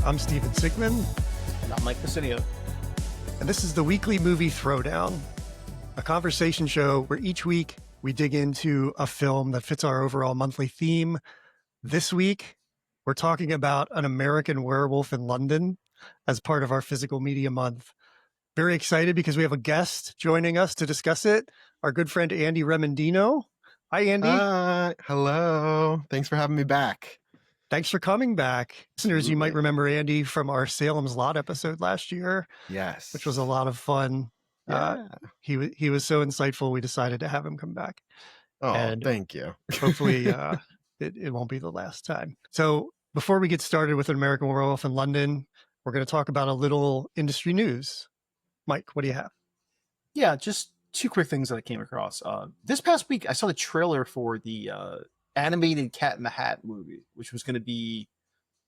I'm Steven Sigman. And I'm Mike Pacinio. And this is the Weekly Movie Throwdown, a conversation show where each week we dig into a film that fits our overall monthly theme. This week, we're talking about An American Werewolf in London as part of our Physical Media Month. Very excited because we have a guest joining us to discuss it, our good friend Andy Remondino. Hi, Andy. Hello. Thanks for having me back. Thanks for coming back. Listeners, Absolutely. you might remember Andy from our Salem's Lot episode last year. Yes. Which was a lot of fun. Yeah. He was so insightful, we decided to have him come back. Oh, and thank you. Hopefully it won't be the last time. So before we get started with An American Werewolf in London, we're going to talk about a little industry news. Mike, what do you have? Yeah, just two quick things that I came across. This past week, I saw the trailer for the animated Cat in the Hat movie, which was going to be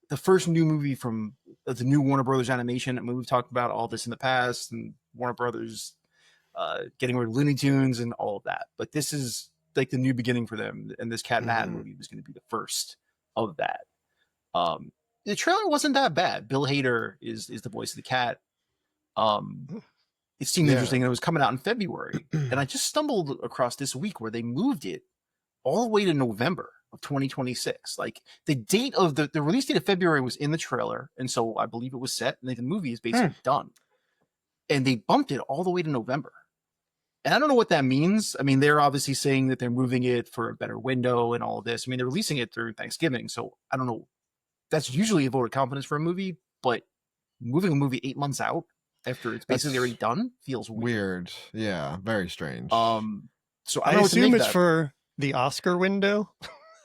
the first new movie from the new Warner Brothers animation. I mean, we've talked about all this in the past and Warner Brothers getting rid of Looney Tunes and all of that. But this is like the new beginning for them. And this Cat in the Hat movie was going to be the first of that. The trailer wasn't that bad. Bill Hader is the voice of the cat. It seemed interesting. And it was coming out in February. And I just stumbled across this week where they moved it all the way to November of 2026. Like the date of the release date of February was in the trailer. And so I believe it was set and the movie is basically done. And they bumped it all the way to November. And I don't know what that means. I mean, they're obviously saying that they're moving it for a better window and all of this. I mean, they're releasing it through Thanksgiving. So I don't know. That's usually a vote of confidence for a movie, but moving a movie 8 months out after it's basically already done feels weird. Yeah, very strange. So I assume it's for the Oscar window.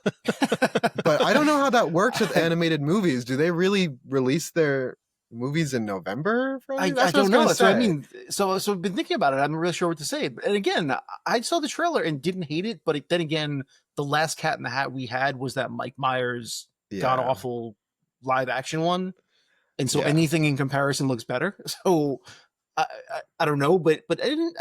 But I don't know how that works with animated movies. Do they really release their movies in November? I don't know. So I mean, so I've been thinking about it. I'm not really sure what to say. And again, I saw the trailer and didn't hate it. But then again, the last Cat in the Hat we had was that Mike Myers god awful live action one. And so anything in comparison looks better. So I don't know, but I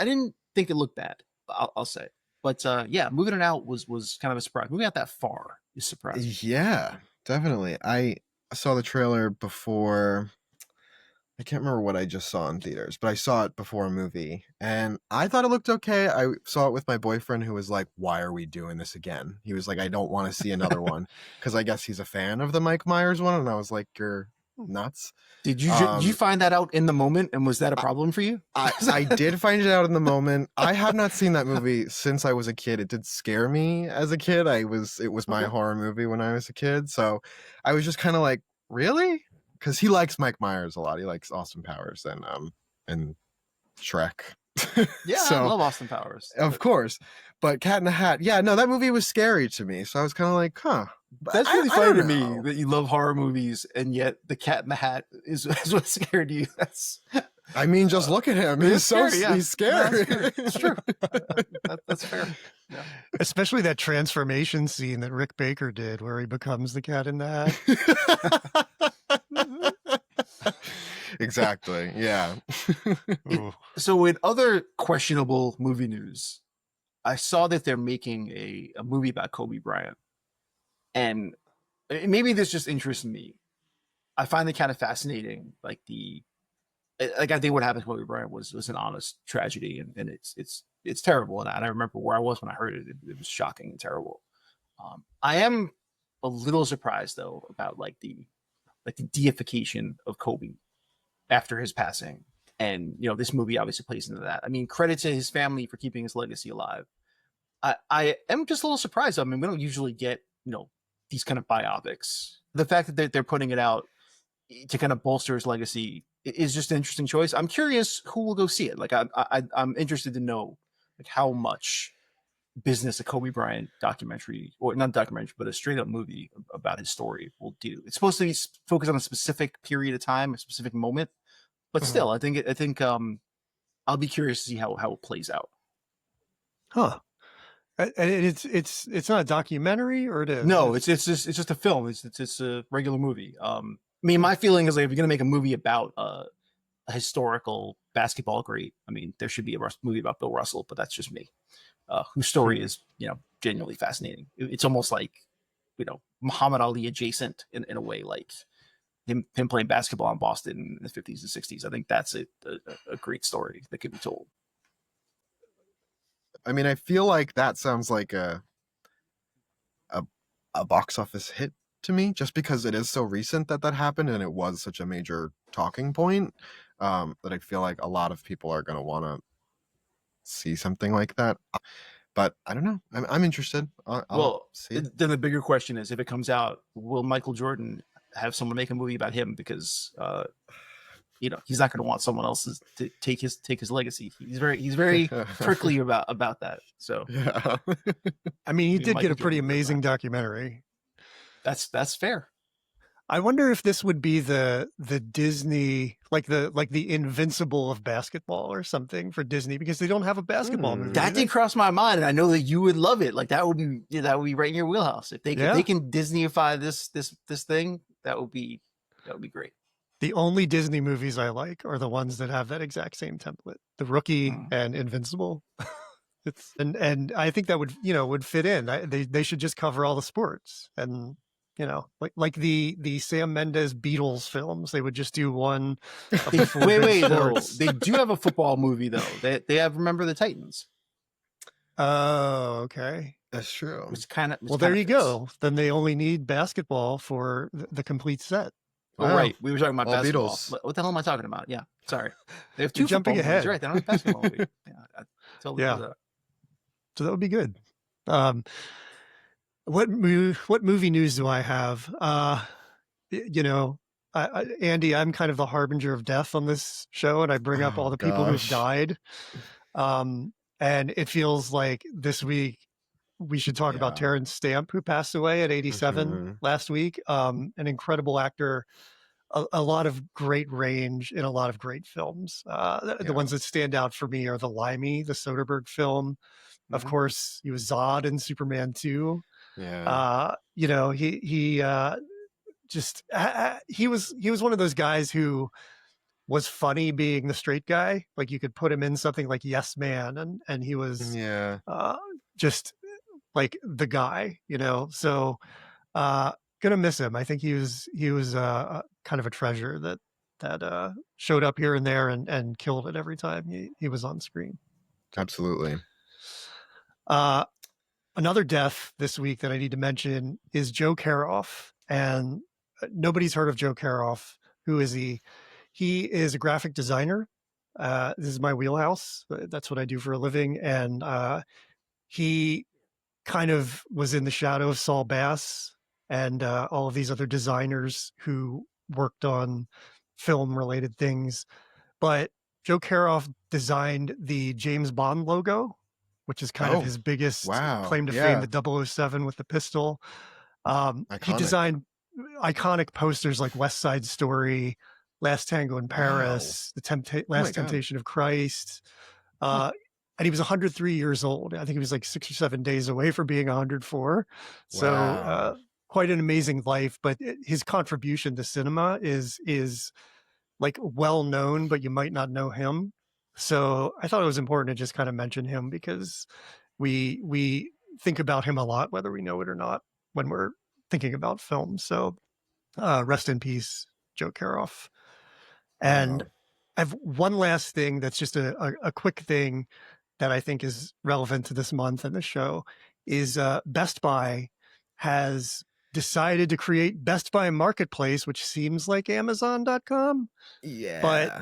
didn't think it looked bad. I'll say. But moving it out was kind of a surprise. Moving out that far is surprising. Yeah, definitely. I saw the trailer before. I can't remember what I just saw in theaters, but I saw it before a movie and I thought it looked okay. I saw it with my boyfriend who was like, why are we doing this again? He was like, I don't want to see another one because I guess he's a fan of the Mike Myers one. And I was like, you're nuts. Did you find that out in the moment? And was that a problem for you? I did find it out in the moment. I have not seen that movie since I was a kid. It did scare me as a kid. It was my horror movie when I was a kid. So I was just kind of like, really? Because he likes Mike Myers a lot. He likes Austin Powers and Shrek. Yeah, so, I love Austin Powers. Of course. But Cat in the Hat, that movie was scary to me. So I was kind of like, huh. That's really funny to me that you love horror movies and yet the Cat in the Hat is what scared you. I mean, just look at him. He's scary. He's scary. It's true. That's fair. Yeah. Especially that transformation scene that Rick Baker did where he becomes the Cat in the Hat. Exactly. Yeah. So in other questionable movie news, I saw that they're making a movie about Kobe Bryant. And maybe this just interests me. I find it kind of fascinating. I think what happened to Kobe Bryant was an honest tragedy, and it's terrible. And I remember where I was when I heard it. It was shocking and terrible. I am a little surprised though about the deification of Kobe after his passing. And this movie obviously plays into that. I mean, credit to his family for keeping his legacy alive. I am just a little surprised. I mean, we don't usually get these kind of biopics. The fact that they're putting it out to kind of bolster his legacy is just an interesting choice. I'm curious who will go see it. I'm interested to know how much business a Kobe Bryant documentary, or not documentary, but a straight up movie about his story will do. It's supposed to be focused on a specific period of time, a specific moment, but still, I think I'll be curious to see how it plays out. Huh. And it's not a documentary, or it is? No, it's just a film. It's a regular movie. I mean, my feeling is if you're gonna make a movie about a historical basketball great, I mean, there should be a movie about Bill Russell, but that's just me. Whose story is genuinely fascinating. It's almost like Muhammad Ali adjacent in a way. him playing basketball in Boston in the 50s and 60s. I think that's a great story that could be told. I mean, I feel like that sounds like a box office hit to me, just because it is so recent that happened and it was such a major talking point, that I feel like a lot of people are going to want to see something like that. But I don't know. I'm interested. I'll see. Then the bigger question is, if it comes out, will Michael Jordan have someone make a movie about him? Because he's not going to want someone else to take his legacy. He's very prickly about that. So yeah. I mean, he did get a pretty amazing documentary. That's fair. I wonder if this would be the Disney, like the Invincible of basketball or something for Disney, because they don't have a basketball movie. That did cross my mind, and I know that you would love it. Like that would be right in your wheelhouse. If they can Disneyify this thing, that would be great. The only Disney movies I like are the ones that have that exact same template: The Rookie and Invincible. And I think that would fit in. They should just cover all the sports, and like the Sam Mendes Beatles films. They would just do one. Wait, though. They do have a football movie though. They have Remember the Titans. Oh, okay. That's true. It's kind of there you go. Then they only need basketball for the complete set. Oh, right. We were talking about basketball. Beatles. What the hell am I talking about? Yeah, sorry. They have two jumping football ahead. movies, right? They don't have basketball movie. Yeah, I totally know that. So that would be good. What movie news do I have? Andy, I'm kind of the harbinger of death on this show, and I bring up all the people who've died. And it feels like this week we should talk about Terrence Stamp, who passed away at 87 last week. An incredible actor, a lot of great range in a lot of great films. The ones that stand out for me are The Limey, the Soderbergh film. Of course, he was Zod in Superman 2. Yeah. He was one of those guys who was funny being the straight guy. Like you could put him in something like Yes Man, and he was just like the guy, So gonna miss him. I think he was kind of a treasure that showed up here and there and killed it every time he was on screen. Absolutely. Another death this week that I need to mention is Joe Caroff, and nobody's heard of Joe Caroff. Who is he? He is a graphic designer. This is my wheelhouse. That's what I do for a living. And he kind of was in the shadow of Saul Bass and all of these other designers who worked on film-related things. But Joe Caroff designed the James Bond logo, which is kind of his biggest claim to fame, the 007 with the pistol. He designed iconic posters like West Side Story, Last Tango in Paris, The Last Temptation of Christ. And he was 103 years old. I think he was like 6 or 7 days away from being 104. So quite an amazing life. But his contribution to cinema is like well known, but you might not know him. So I thought it was important to just kind of mention him because we think about him a lot, whether we know it or not, when we're thinking about film. So rest in peace, Joe Caroff. And I have one last thing that's just a quick thing that I think is relevant to this month and the show is Best Buy has decided to create Best Buy Marketplace, which seems like Amazon.com. Yeah. But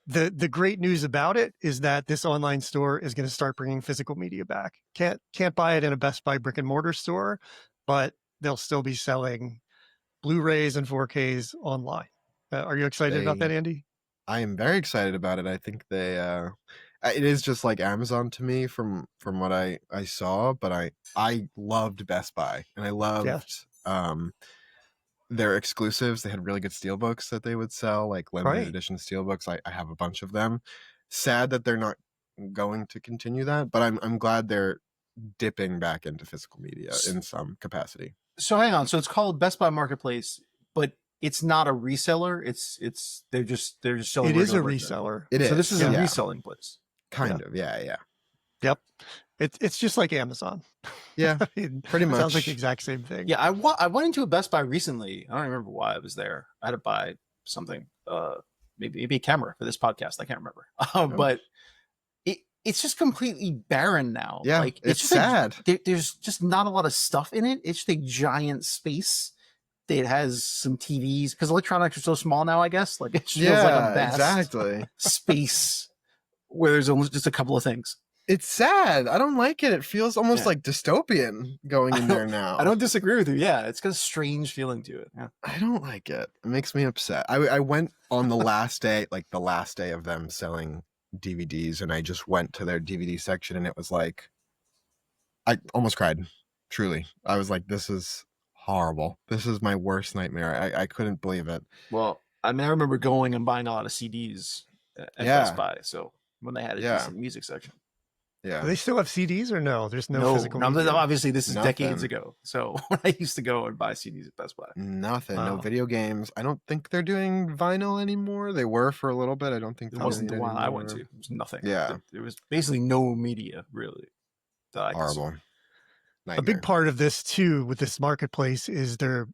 the great news about it is that this online store is going to start bringing physical media back. Can't buy it in a Best Buy brick and mortar store, but they'll still be selling Blu-rays and 4Ks online. Are you excited about that, Andy? I am very excited about it. I think it is just like Amazon to me from what I saw, but I loved Best Buy and I loved their exclusives. They had really good steelbooks that they would sell, like limited edition steelbooks. I have a bunch of them. Sad that they're not going to continue that, but I'm glad they're dipping back into physical media in some capacity. So hang on. So it's called Best Buy Marketplace, but it's not a reseller. They're just selling. It is a reseller. It is. So this is a reselling place. Kind of. Yeah. Yep. It's just like Amazon. Yeah, I mean, pretty it sounds like the much. exact same thing. Yeah, I went into a Best Buy recently. I don't remember why I was there. I had to buy something, maybe a camera for this podcast. I can't remember. Oh, But it's just completely barren now. yeah, Like it's just sad. There's just not a lot of stuff in it. It's just a giant space that has some TVs because electronics are so small now. I guess like it just feels like a vast exactly. space where there's almost just a couple of things. It's sad. I don't like it. It feels almost Yeah. like dystopian going in there now. I don't disagree with you. Yeah, it's got a strange feeling to it. Yeah. I don't like it. It makes me upset. I went on the last day, like the last day of them selling DVDs, and I just went to their DVD section, and it was like, I almost cried. Truly. I was like, this is horrible. This is my worst nightmare. I couldn't believe it. Well, I mean, I remember going and buying a lot of CDs at Best Buy. So when they had a decent music section. Yeah. Do they still have CDs or no? There's no physical media? Obviously, this is decades Nothing. ago. So when I used to go and buy CDs at Best Buy. Nothing. No Wow. video games. I don't think they're doing vinyl anymore. They were for a little bit. I don't think It they're wasn't the doing it one I went to. anymore. It was nothing. Yeah. There was basically no media, really. That I Horrible. consumed. A big part of this too with this marketplace is the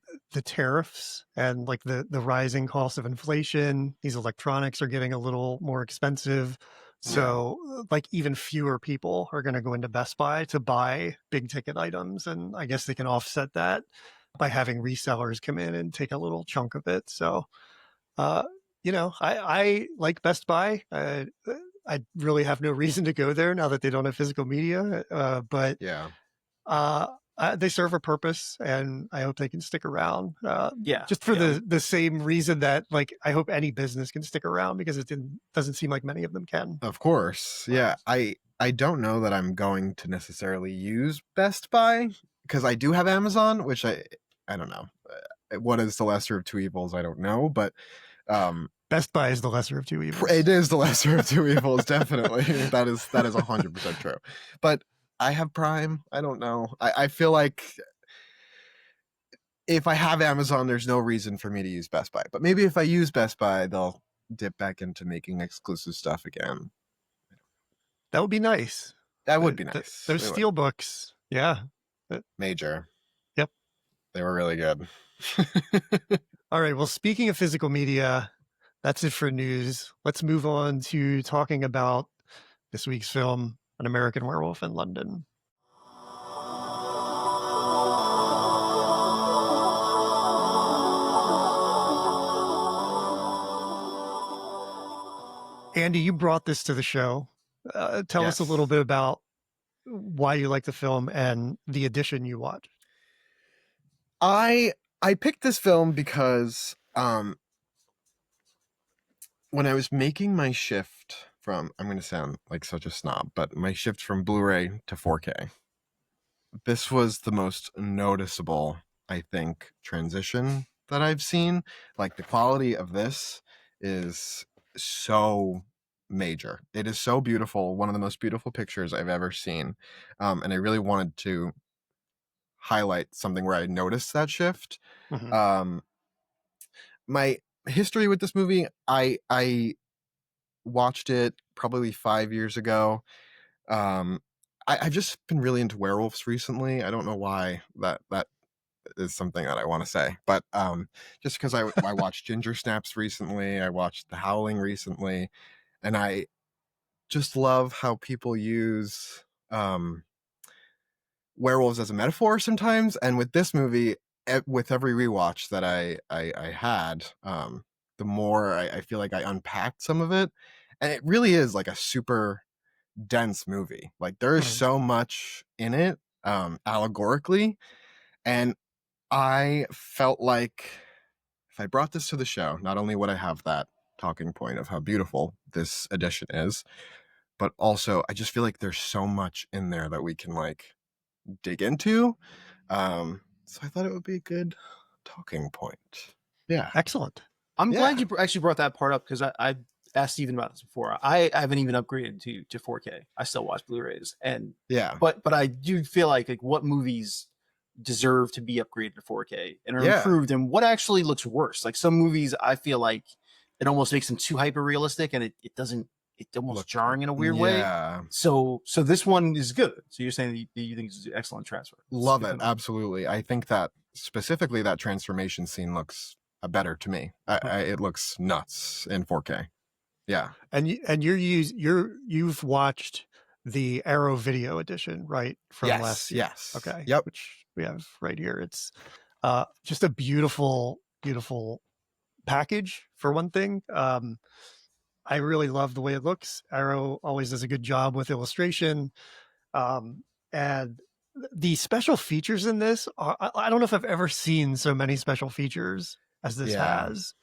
tariffs and like the rising cost of inflation. These electronics are getting a little more expensive. So like even fewer people are going to go into Best Buy to buy big ticket items. And I guess they can offset that by having resellers come in and take a little chunk of it. So, I like Best Buy. I really have no reason to go there now that they don't have physical media. But yeah. they serve a purpose, and I hope they can stick around. Just for yeah. the same reason that, like, I hope any business can stick around because it doesn't seem like many of them can. Of course. Yeah. I don't know that I'm going to necessarily use Best Buy because I do have Amazon, which I don't know. What is the lesser of two evils? I don't know, but Best Buy is the lesser of two evils. it is the lesser of two evils, definitely. That is 100% true. But I have Prime. I don't know. I feel like if I have Amazon, there's no reason for me to use Best Buy. But maybe if I use Best Buy, they'll dip back into making exclusive stuff again. That would be nice. That would be nice. Those steel books. Yeah. Major. Yep. They were really good. All right. Well, speaking of physical media, that's it for news. Let's move on to talking about this week's film, An American Werewolf in London. Andy, you brought this to the show. Tell us a little bit about why you like the film and the edition you watched. I picked this film because when I was making my shift from, I'm going to sound like such a snob, but my shift from Blu-ray to 4K, this was the most noticeable, I think, transition that I've seen. Like the quality of this is so major. It is so beautiful. One of the most beautiful pictures I've ever seen. And I really wanted to highlight something where I noticed that shift. Mm-hmm. My history with this movie, I watched it probably 5 years ago. I've just been really into werewolves recently. I don't know why that is something that I want to say, but just because I watched Ginger Snaps recently, I watched The Howling recently, and I just love how people use werewolves as a metaphor sometimes. And with this movie, with every rewatch that I had, the more I feel like I unpacked some of it, and it really is like a super dense movie. Like there is so much in it, allegorically, and I felt like if I brought this to the show, not only would I have that talking point of how beautiful this edition is, but also I just feel like there's so much in there that we can like dig into. So I thought it would be a good talking point. Yeah. Excellent. I'm glad you actually brought that part up because I asked Steven about this before. I haven't even upgraded to 4K. I still watch Blu-rays, and but I do feel like what movies deserve to be upgraded to 4K and are improved, and what actually looks worse. Like some movies, I feel like it almost makes them too hyper realistic, and it doesn't it's almost Look, jarring in a weird way. yeah. So this one is good. So you're saying that you think it's an excellent transfer? Love it. Absolutely. I think that specifically that transformation scene looks better to me. It looks nuts in 4K. Yeah. And you've watched the Arrow Video Edition, right? From last year. Yes. Okay. Yep. Which we have right here. It's just a beautiful, beautiful package for one thing. I really love the way it looks. Arrow always does a good job with illustration. And the special features in this are, I don't know if I've ever seen so many special features as this has.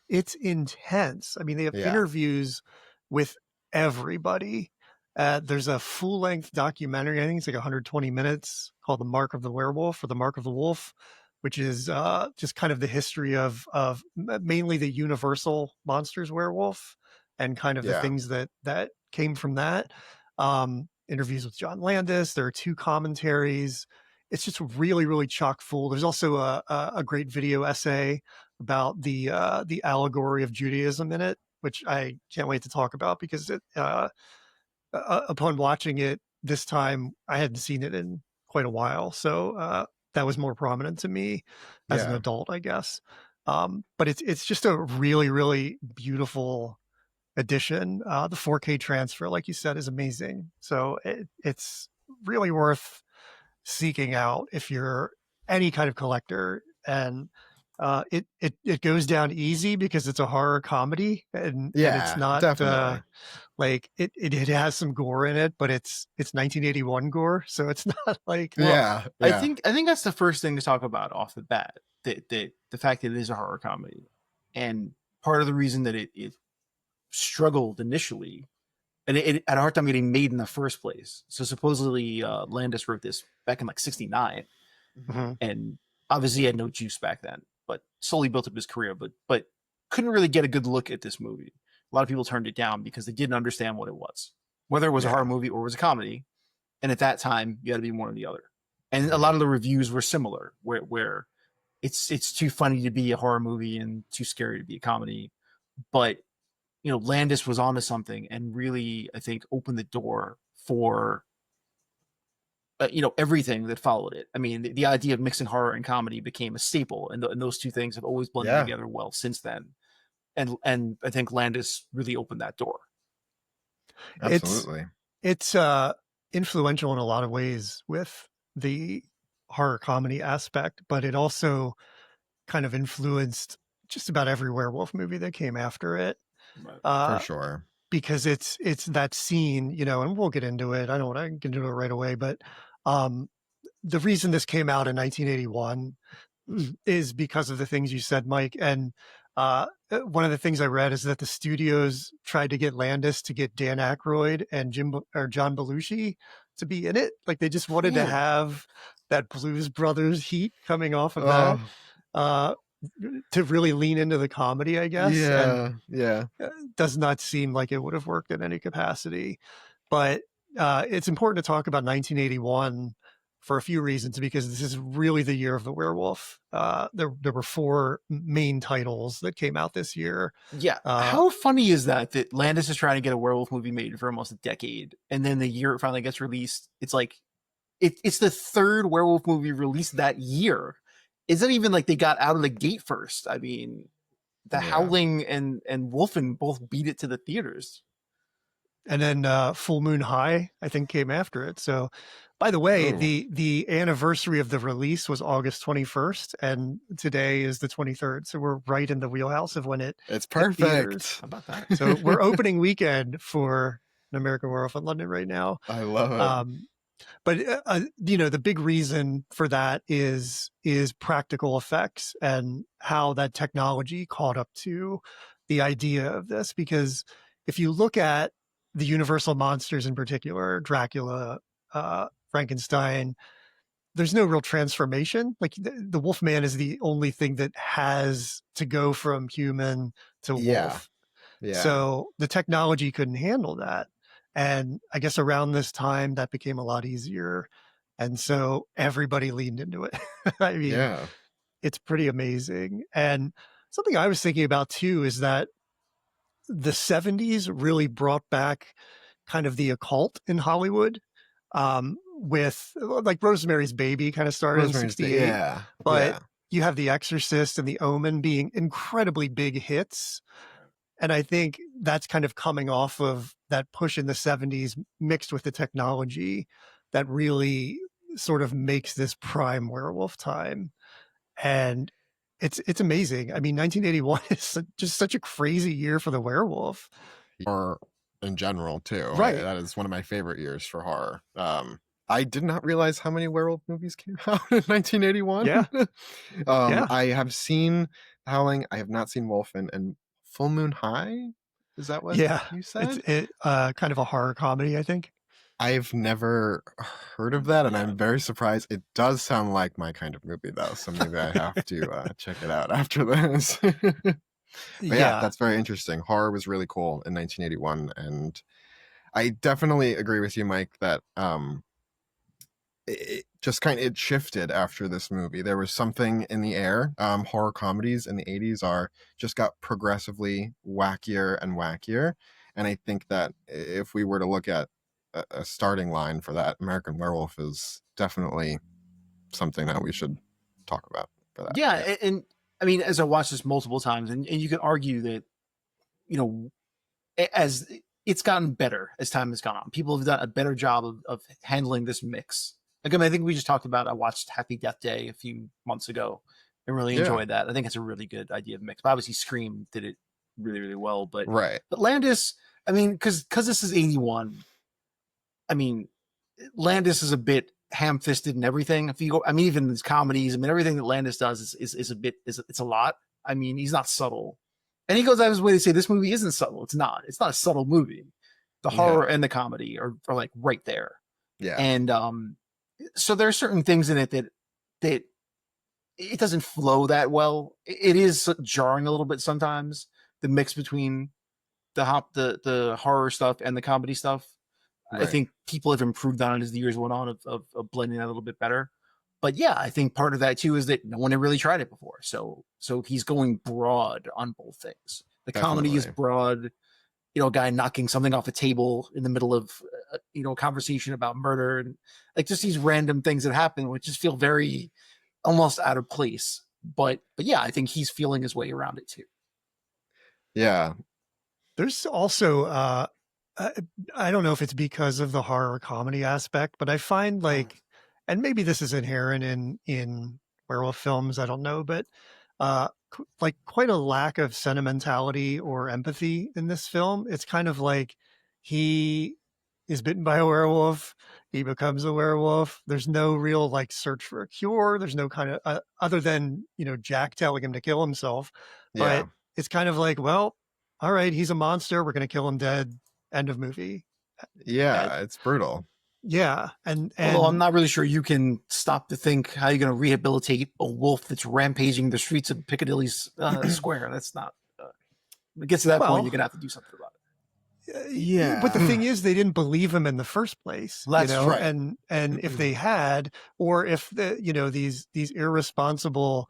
It's intense. I mean, they have interviews with everybody. There's a full-length documentary, I think it's like 120 minutes, called The Mark of the Werewolf or The Mark of the Wolf, which is just kind of the history of mainly the Universal Monsters werewolf and kind of the things that came from that. Interviews with John Landis. There are 2 commentaries. It's just really, really chock full. There's also a great video essay about the allegory of Judaism in it, which I can't wait to talk about because upon watching it this time, I hadn't seen it in quite a while. So that was more prominent to me as an adult, I guess. But it's just a really, really beautiful edition. The 4K transfer, like you said, is amazing. So it's really worth seeking out if you're any kind of collector. And it goes down easy because it's a horror comedy, and it's not like it has some gore in it, but it's 1981 gore, so it's not like I think that's the first thing to talk about off the bat, the fact that it is a horror comedy, and part of the reason that it struggled initially, and it had a hard time getting made in the first place. So supposedly Landis wrote this back in like 69, and obviously he had no juice back then, but slowly built up his career, but couldn't really get a good look at this movie. A lot of people turned it down because they didn't understand what it was, whether it was a horror movie or it was a comedy. And at that time, you had to be one or the other. And a lot of the reviews were similar, where it's too funny to be a horror movie and too scary to be a comedy. But Landis was onto something and really, I think, opened the door for everything that followed it. I mean, the idea of mixing horror and comedy became a staple, and those 2 things have always blended together well since then. And I think Landis really opened that door. Absolutely. It's influential in a lot of ways with the horror comedy aspect, but it also kind of influenced just about every werewolf movie that came after it. For sure. Because it's that scene, and we'll get into it. I don't want to get into it right away, but the reason this came out in 1981 is because of the things you said, Mike. And one of the things I read is that the studios tried to get Landis to get Dan Aykroyd and John Belushi to be in it. Like they just wanted to have that Blues Brothers heat coming off of that to really lean into the comedy, I guess. It does not seem like it would have worked in any capacity. But it's important to talk about 1981 for a few reasons, because this is really the year of the werewolf. There were 4 main titles that came out this year. How funny is that Landis is trying to get a werewolf movie made for almost a decade, and then the year it finally gets released, it's like it's the 3rd werewolf movie released that year. It's not even like they got out of the gate first. I mean, The Howling and Wolfen both beat it to the theaters. And then Full Moon High, I think, came after it. So, by the way, the anniversary of the release was August 21st, and today is the 23rd. So we're right in the wheelhouse of when it's perfect. How about that? So we're opening weekend for An American Werewolf in London right now. I love it. But the big reason for that is practical effects and how that technology caught up to the idea of this. Because if you look at the Universal monsters in particular, Dracula, Frankenstein, there's no real transformation. Like the Wolfman is the only thing that has to go from human to wolf. So the technology couldn't handle that. And I guess around this time that became a lot easier. And so everybody leaned into it. I mean, it's pretty amazing. And something I was thinking about too is that the 70s really brought back kind of the occult in Hollywood, with like Rosemary's Baby kind of started in 68, yeah, but yeah. you have The Exorcist and The Omen being incredibly big hits. And I think that's kind of coming off of that push in the 70s mixed with the technology that really sort of makes this prime werewolf time. And it's amazing. I mean, 1981 is just such a crazy year for the werewolf. Or in general too. Right. That is one of my favorite years for horror. I did not realize how many werewolf movies came out in 1981. Yeah. Yeah. I have seen Howling. I have not seen Wolfen and Full Moon High. Is that what you said? It's kind of a horror comedy, I think. I've never heard of that, and I'm very surprised. It does sound like my kind of movie, though, so maybe I have to check it out after this. But yeah, that's very interesting. Horror was really cool in 1981, and I definitely agree with you, Mike, that it just it shifted after this movie. There was something in the air. Horror comedies in the 80s just got progressively wackier and wackier, and I think that if we were to look at a starting line for that, American Werewolf is definitely something that we should talk about for that. Yeah, and I mean, as I watched this multiple times, and you could argue that, you know, as it's gotten better as time has gone on, people have done a better job of handling this mix. Like, I mean, I think we just talked about, I watched Happy Death Day a few months ago and really enjoyed that. I think it's a really good idea of mix. But obviously Scream did it really, really well. But Landis, I mean, because this is 81, I mean, Landis is a bit ham-fisted and everything. If you go, I mean, even his comedies, I mean, everything that Landis does is a bit, it's a lot. I mean, he's not subtle, and he goes out of his way to say this movie isn't subtle. It's not a subtle movie. The horror and the comedy are like right there. Yeah, and so there are certain things in it that it doesn't flow that well. It is jarring a little bit sometimes. The mix between the horror stuff and the comedy stuff. Right. I think people have improved on it as the years went on of blending that a little bit better. But yeah, I think part of that too is that no one had really tried it before. So he's going broad on both things. The comedy is broad. You know, a guy knocking something off a table in the middle of a conversation about murder, and like just these random things that happen, which just feel very almost out of place. But yeah, I think he's feeling his way around it too. Yeah. There's also I don't know if it's because of the horror comedy aspect, but I find like, and maybe this is inherent in werewolf films, I don't know, but like quite a lack of sentimentality or empathy in this film. It's kind of like he is bitten by a werewolf, he becomes a werewolf. There's no real like search for a cure. There's no kind of other than, Jack telling him to kill himself. But it's kind of like, well, all right, he's a monster. We're going to kill him dead. End of movie. Yeah, it's brutal. Yeah, and although I'm not really sure you can stop to think how you're going to rehabilitate a wolf that's rampaging the streets of Piccadilly's Square. That's not. It gets to that point, you're going to have to do something about it. Yeah, but the thing is, they didn't believe him in the first place. That's right. And if they had, or if these irresponsible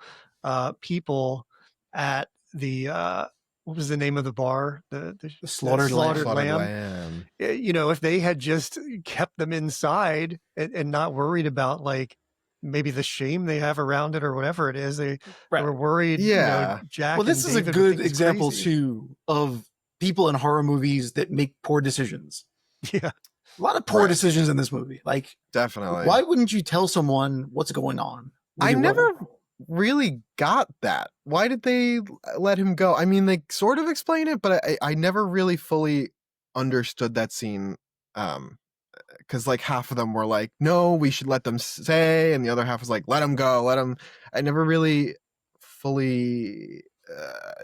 people at the what was the name of the bar? The Slaughtered Lamb. If they had just kept them inside and not worried about like maybe the shame they have around it or whatever it is, they were worried. Yeah. Jack. Well, this is a good example too of people in horror movies that make poor decisions. Yeah. A lot of poor decisions in this movie. Like, definitely. Why wouldn't you tell someone what's going on? I never really got that. Why did they let him go? I mean, they sort of explain it, but I never really fully understood that scene. Because like half of them were like, no, we should let them stay, and the other half was like, let him go, let him. I never really fully.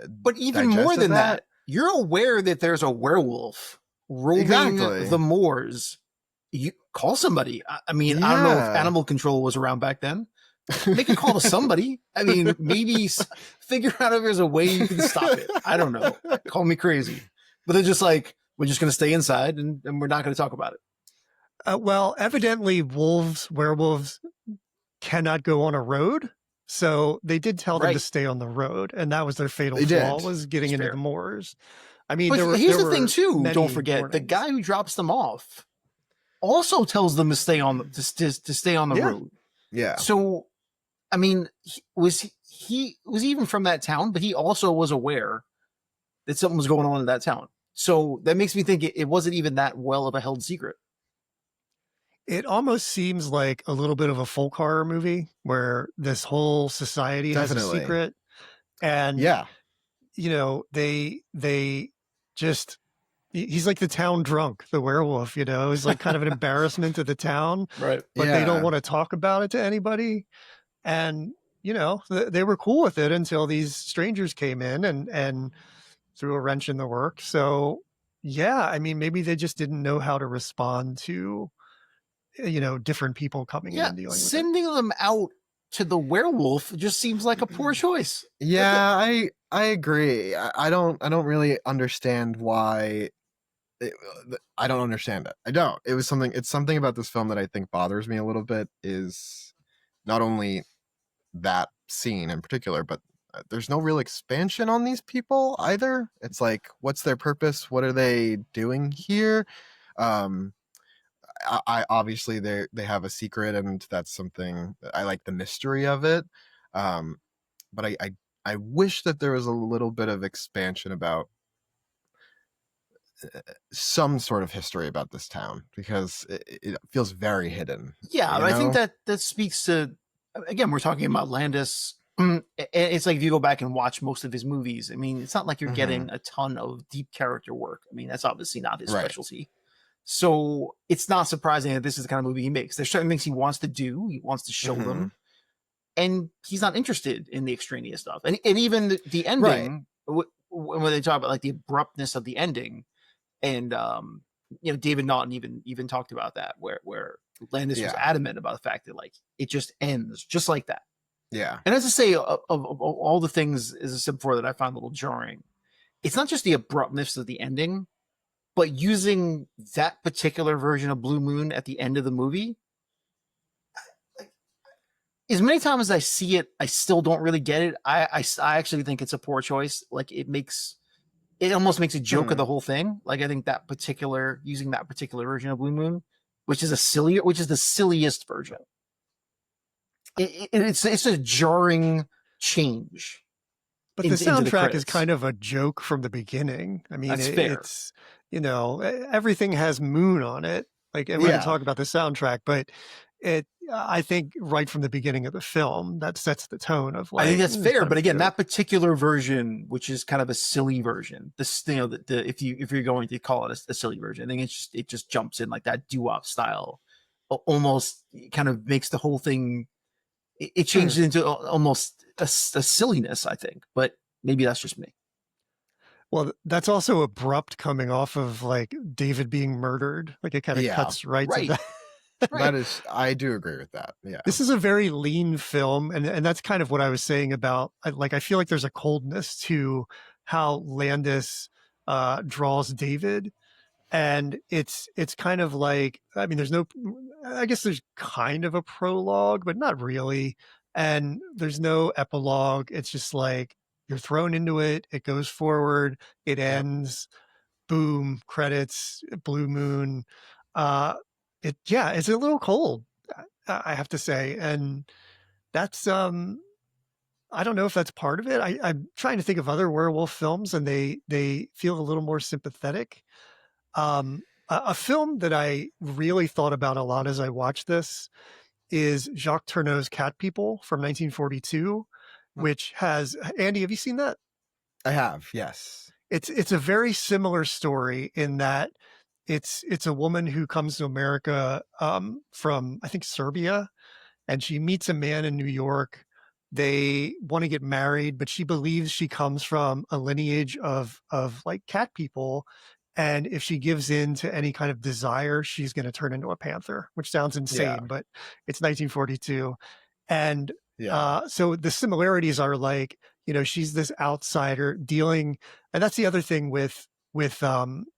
But even more than that, you're aware that there's a werewolf roaming the moors. You call somebody. I mean, I don't know if animal control was around back then. Make a call to somebody. I mean, maybe figure out if there's a way you can stop it. I don't know. Call me crazy. But they're just like, we're just going to stay inside and we're not going to talk about it. Well, evidently werewolves cannot go on a road. So they did tell them to stay on the road. And that was their fatal flaw, was getting into the moors. I mean, But there were here's there the thing were too. Don't many forget the warnings. guy who drops them off also tells them to stay on to stay on the Yeah. road. Yeah. So, I mean, he was even from that town, but he also was aware that something was going on in that town. So that makes me think it wasn't even that well of a held secret. It almost seems like a little bit of a folk horror movie where this whole society has a Definitely. secret, and Yeah. you know, they just he's like the town drunk, the werewolf, you know, he's like kind of an embarrassment to the town, Right. but they don't Yeah. want to talk about it to anybody. And, you know, they were cool with it until these strangers came in and threw a wrench in the work. So yeah, I mean, maybe they just didn't know how to respond to, you know, different people coming in Yeah, and dealing with it. sending them out to the werewolf just seems like a poor choice. Yeah, I agree. I don't really understand why I don't understand it. I don't. It's something about this film that I think bothers me a little bit, is not only that scene in particular, but there's no real expansion on these people either. It's like, what's their purpose? What are they doing here? Um I obviously they have a secret, and that's something I like, the mystery of it. Um but I wish that there was a little bit of expansion about some sort of history about this town, because it feels very hidden. Yeah, you I think know? that speaks to, again, we're talking about Landis. It's like if you go back and watch most of his movies, I mean, it's not like you're Mhm. getting a ton of deep character work. I mean, that's obviously not his Right. specialty. So it's not surprising that this is the kind of movie he makes. There's certain things he wants to do, he wants to show Mhm. them, and he's not interested in the extraneous stuff. And even the Right. ending, when they talk about like the abruptness of the ending, and you know, David Naughton even talked about that, where Landis was Yeah. adamant about the fact that like it just ends just like that. Yeah. And as I say, of all the things, as I said before, that I found a little jarring, it's not just the abruptness of the ending, but using that particular version of Blue Moon at the end of the movie. As many times as I see it, I still don't really get it. I actually think it's a poor choice. Like it almost makes a joke of the whole thing. Like I think using that particular version of Blue Moon, which is the silliest version. It's a jarring change. But the into the soundtrack is credits. kind of a joke from the beginning. I mean, That's fair. it's, you know, everything has Moon on it. Like, and we're going to Yeah. talk about the soundtrack, but I think right from the beginning of the film, that sets the tone of like. I think that's fair, kind but of again, joke. that particular version, which is kind of a silly version, this, you know, if you're going to call it a silly version, I think it just jumps in like that doo-wop style, almost kind of makes the whole thing. It changes into almost a silliness, I think, but maybe that's just me. Well, that's also abrupt coming off of like David being murdered. Like it kind of cuts right to that. That is, I do agree with that. Yeah. This is a very lean film, and that's kind of what I was saying about like I feel like there's a coldness to how Landis draws David, and it's kind of like, I mean, I guess there's kind of a prologue, but not really, and there's no epilogue. It's just like you're thrown into it, it goes forward, it ends, boom, credits, Blue Moon. It's a little cold, I have to say, and that's I don't know if that's part of it. I'm trying to think of other werewolf films, and they feel a little more sympathetic. A film that I really thought about a lot as I watched this is Jacques Tourneau's Cat People from 1942, which has, Andy, have you seen that? I have, yes. It's a very similar story in that it's a woman who comes to America from, I think, Serbia, and she meets a man in New York. They want to get married, but she believes she comes from a lineage of like cat people, and if she gives in to any kind of desire, she's going to turn into a panther, which sounds insane, but it's 1942. And so the similarities are like, you know, she's this outsider dealing, and that's the other thing with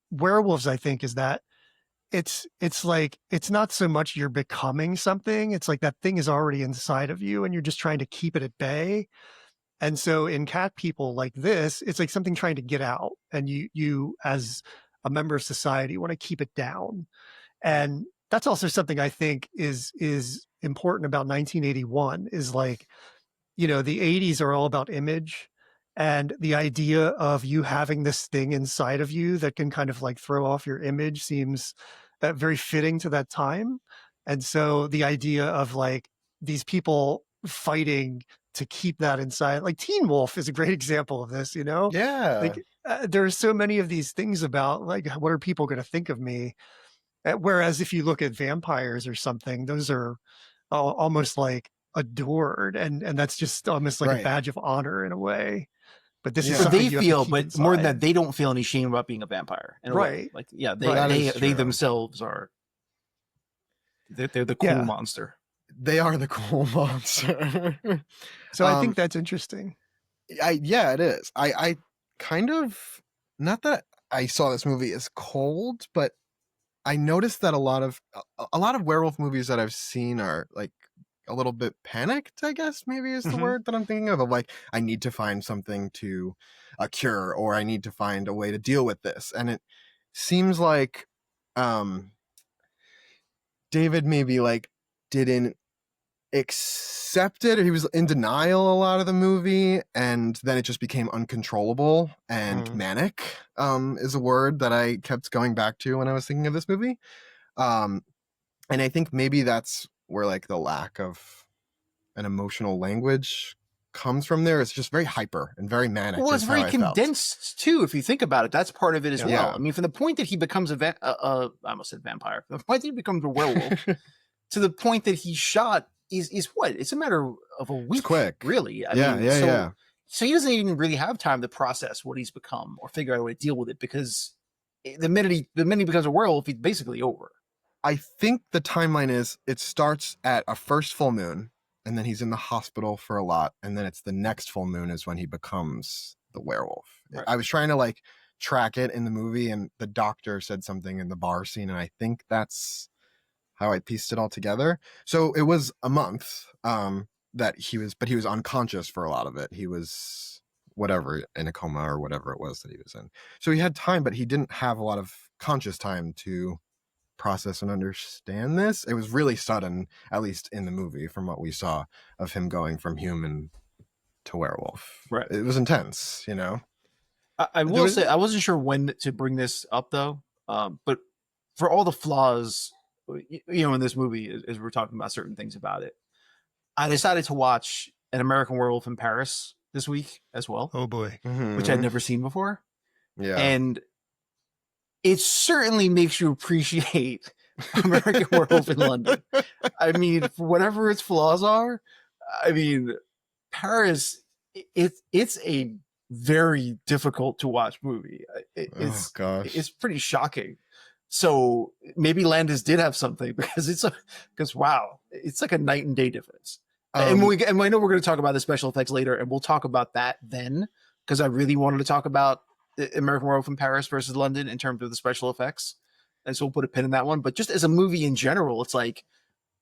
werewolves, I think, is that it's like it's not so much you're becoming something, it's like that thing is already inside of you and you're just trying to keep it at bay. And so in cat people like this, it's like something trying to get out, and you as a member of society want to keep it down. And that's also something I think is important about 1981 is like, you know, the 80s are all about image, and the idea of you having this thing inside of you that can kind of like throw off your image seems very fitting to that time. And so the idea of like these people fighting to keep that inside, like Teen Wolf is a great example of this, you know? Yeah. Like there are so many of these things about like, what are people going to think of me? Whereas if you look at vampires or something, those are almost like adored, and that's just almost like a Right. badge of honor in a way. But this is Yeah. But something they you have to feel, keep but more than inside. that, they don't feel any shame about being a vampire. In a way. Right. Like, yeah, Right. they true. themselves are. They're the cool Yeah. monster. They are the cool monster. So I think that's interesting. Yeah, it is. I kind of, not that I saw this movie as cold, but I noticed that a lot of werewolf movies that I've seen are like a little bit panicked, I guess maybe is the Mhm. word that I'm thinking of like, I need to find something to cure, or I need to find a way to deal with this. And it seems like David maybe like didn't accept it, or he was in denial a lot of the movie, and then it just became uncontrollable and manic is a word that I kept going back to when I was thinking of this movie. And I think maybe that's where like the lack of an emotional language comes from there. It's just very hyper and very manic. Well, it's is very how I felt. condensed too. If you think about it, that's part of it as well. Yeah. I mean, from the point that he becomes I almost said vampire. From the point that he becomes a werewolf to the point that he's shot is what? It's a matter of a week. It's quick. Really. I Yeah, mean, yeah. So he doesn't even really have time to process what he's become or figure out a way to deal with it, because the minute he becomes a werewolf, he's basically over. I think the timeline is it starts at a first full moon, and then he's in the hospital for a lot, and then it's the next full moon is when he becomes the werewolf. Right. I was trying to like track it in the movie, and the doctor said something in the bar scene, and I think that's how I pieced it all together. So it was a month that he was unconscious for a lot of it. He was whatever, in a coma or whatever it was that he was in. So he had time, but he didn't have a lot of conscious time to process and understand this. It was really sudden, at least in the movie, from what we saw of him going from human to werewolf. Right. It was intense, you know? I will say, I wasn't sure when to bring this up though. But for all the flaws, you know, in this movie, as we're talking about certain things about it, I decided to watch An American Werewolf in Paris this week as well. Oh boy. Which I'd never seen before. Yeah. And it certainly makes you appreciate American Werewolf in London. I mean, for whatever its flaws are, I mean, Paris, it's a very difficult to watch movie. It's pretty shocking. So maybe Landis did have something, because wow, it's like a night and day difference. And I know we're going to talk about the special effects later, and we'll talk about that then, because I really wanted to talk about American Werewolf in Paris versus London in terms of the special effects. And so we'll put a pin in that one. But just as a movie in general, it's like,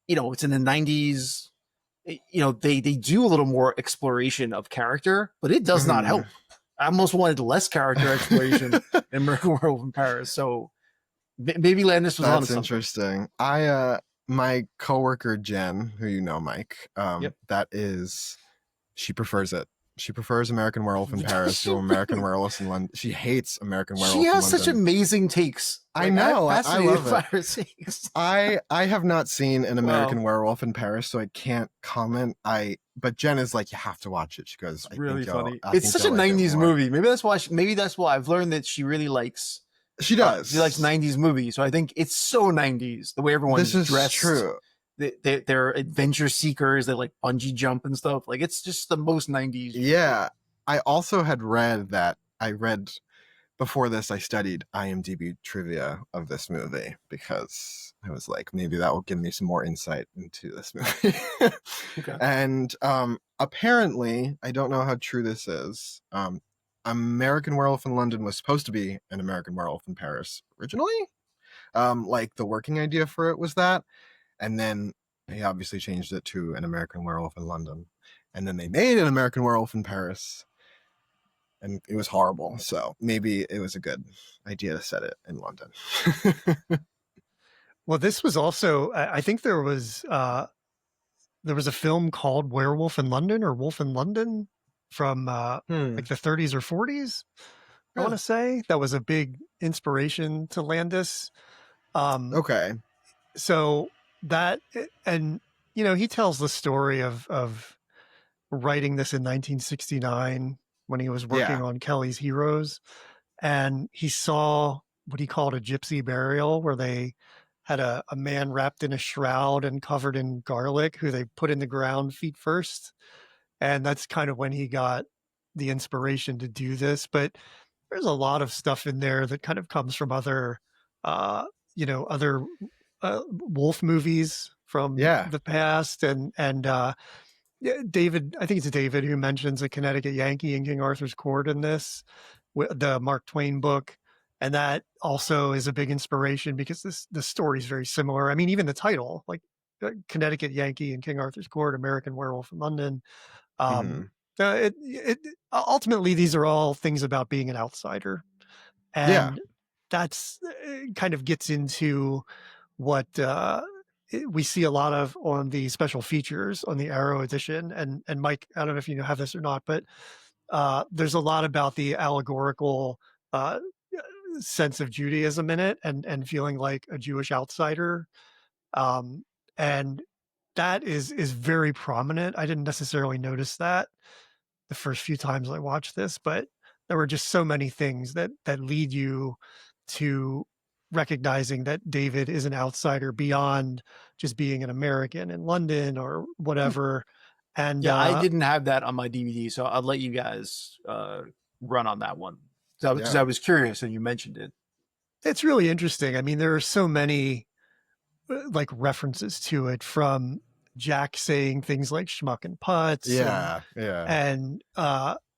you know, it's in the 90s. You know, they do a little more exploration of character, but it does not help. I almost wanted less character exploration in American Werewolf in Paris. So maybe Landis was on something. That's interesting. My coworker Jen, who you know, Mike, that is, she prefers it. She prefers American Werewolf in Paris to American Werewolf in London. She hates American Werewolf in London. She has such amazing takes. I know. I love it. I have not seen An American Werewolf in Paris, so I can't comment. But Jen is like, you have to watch it. She goes, it's really funny. It's such a 90s movie. Maybe that's why I've learned that she really likes. She does. She likes 90s movies. So I think it's so 90s, the way everyone's dressed. This is true. They're adventure seekers. They like bungee jump and stuff. Like, it's just the most 90s. Yeah. I also had read before this, I studied IMDb trivia of this movie, because I was like, maybe that will give me some more insight into this movie. Okay. And apparently, I don't know how true this is, American Werewolf in London was supposed to be An American Werewolf in Paris originally. Like, the working idea for it was that. And then he obviously changed it to An American Werewolf in London. and then they made An American Werewolf in Paris, and it was horrible. So maybe it was a good idea to set it in London. Well, this was also, I think there was a film called Werewolf in London or Wolf in London from like the 30s or 40s. I want to say that was a big inspiration to Landis. Okay. So that, and he tells the story of writing this in 1969 when he was working on Kelly's Heroes, and he saw what he called a gypsy burial, where they had a man wrapped in a shroud and covered in garlic who they put in the ground feet first. And that's kind of when he got the inspiration to do this. But there's a lot of stuff in there that kind of comes from other wolf movies from the past. And David, I think it's David who mentions a Connecticut Yankee in King Arthur's Court in this, the Mark Twain book. And that also is a big inspiration because the story is very similar. I mean, even the title, like Connecticut Yankee in King Arthur's Court, American Werewolf in London. Ultimately, these are all things about being an outsider. And that's kind of gets into what we see a lot of on the special features on the Arrow edition. And Mike, I don't know if you have this or not, but there's a lot about the allegorical sense of Judaism in it and feeling like a Jewish outsider. And that is very prominent. I didn't necessarily notice that the first few times I watched this, but there were just so many things that lead you to recognizing that David is an outsider beyond just being an American in London or whatever. And I didn't have that on my DVD, so I'll let you guys run on that one. Because I was curious and you mentioned it. It's really interesting. I mean, there are so many like references to it, from Jack saying things like schmuck and putz. And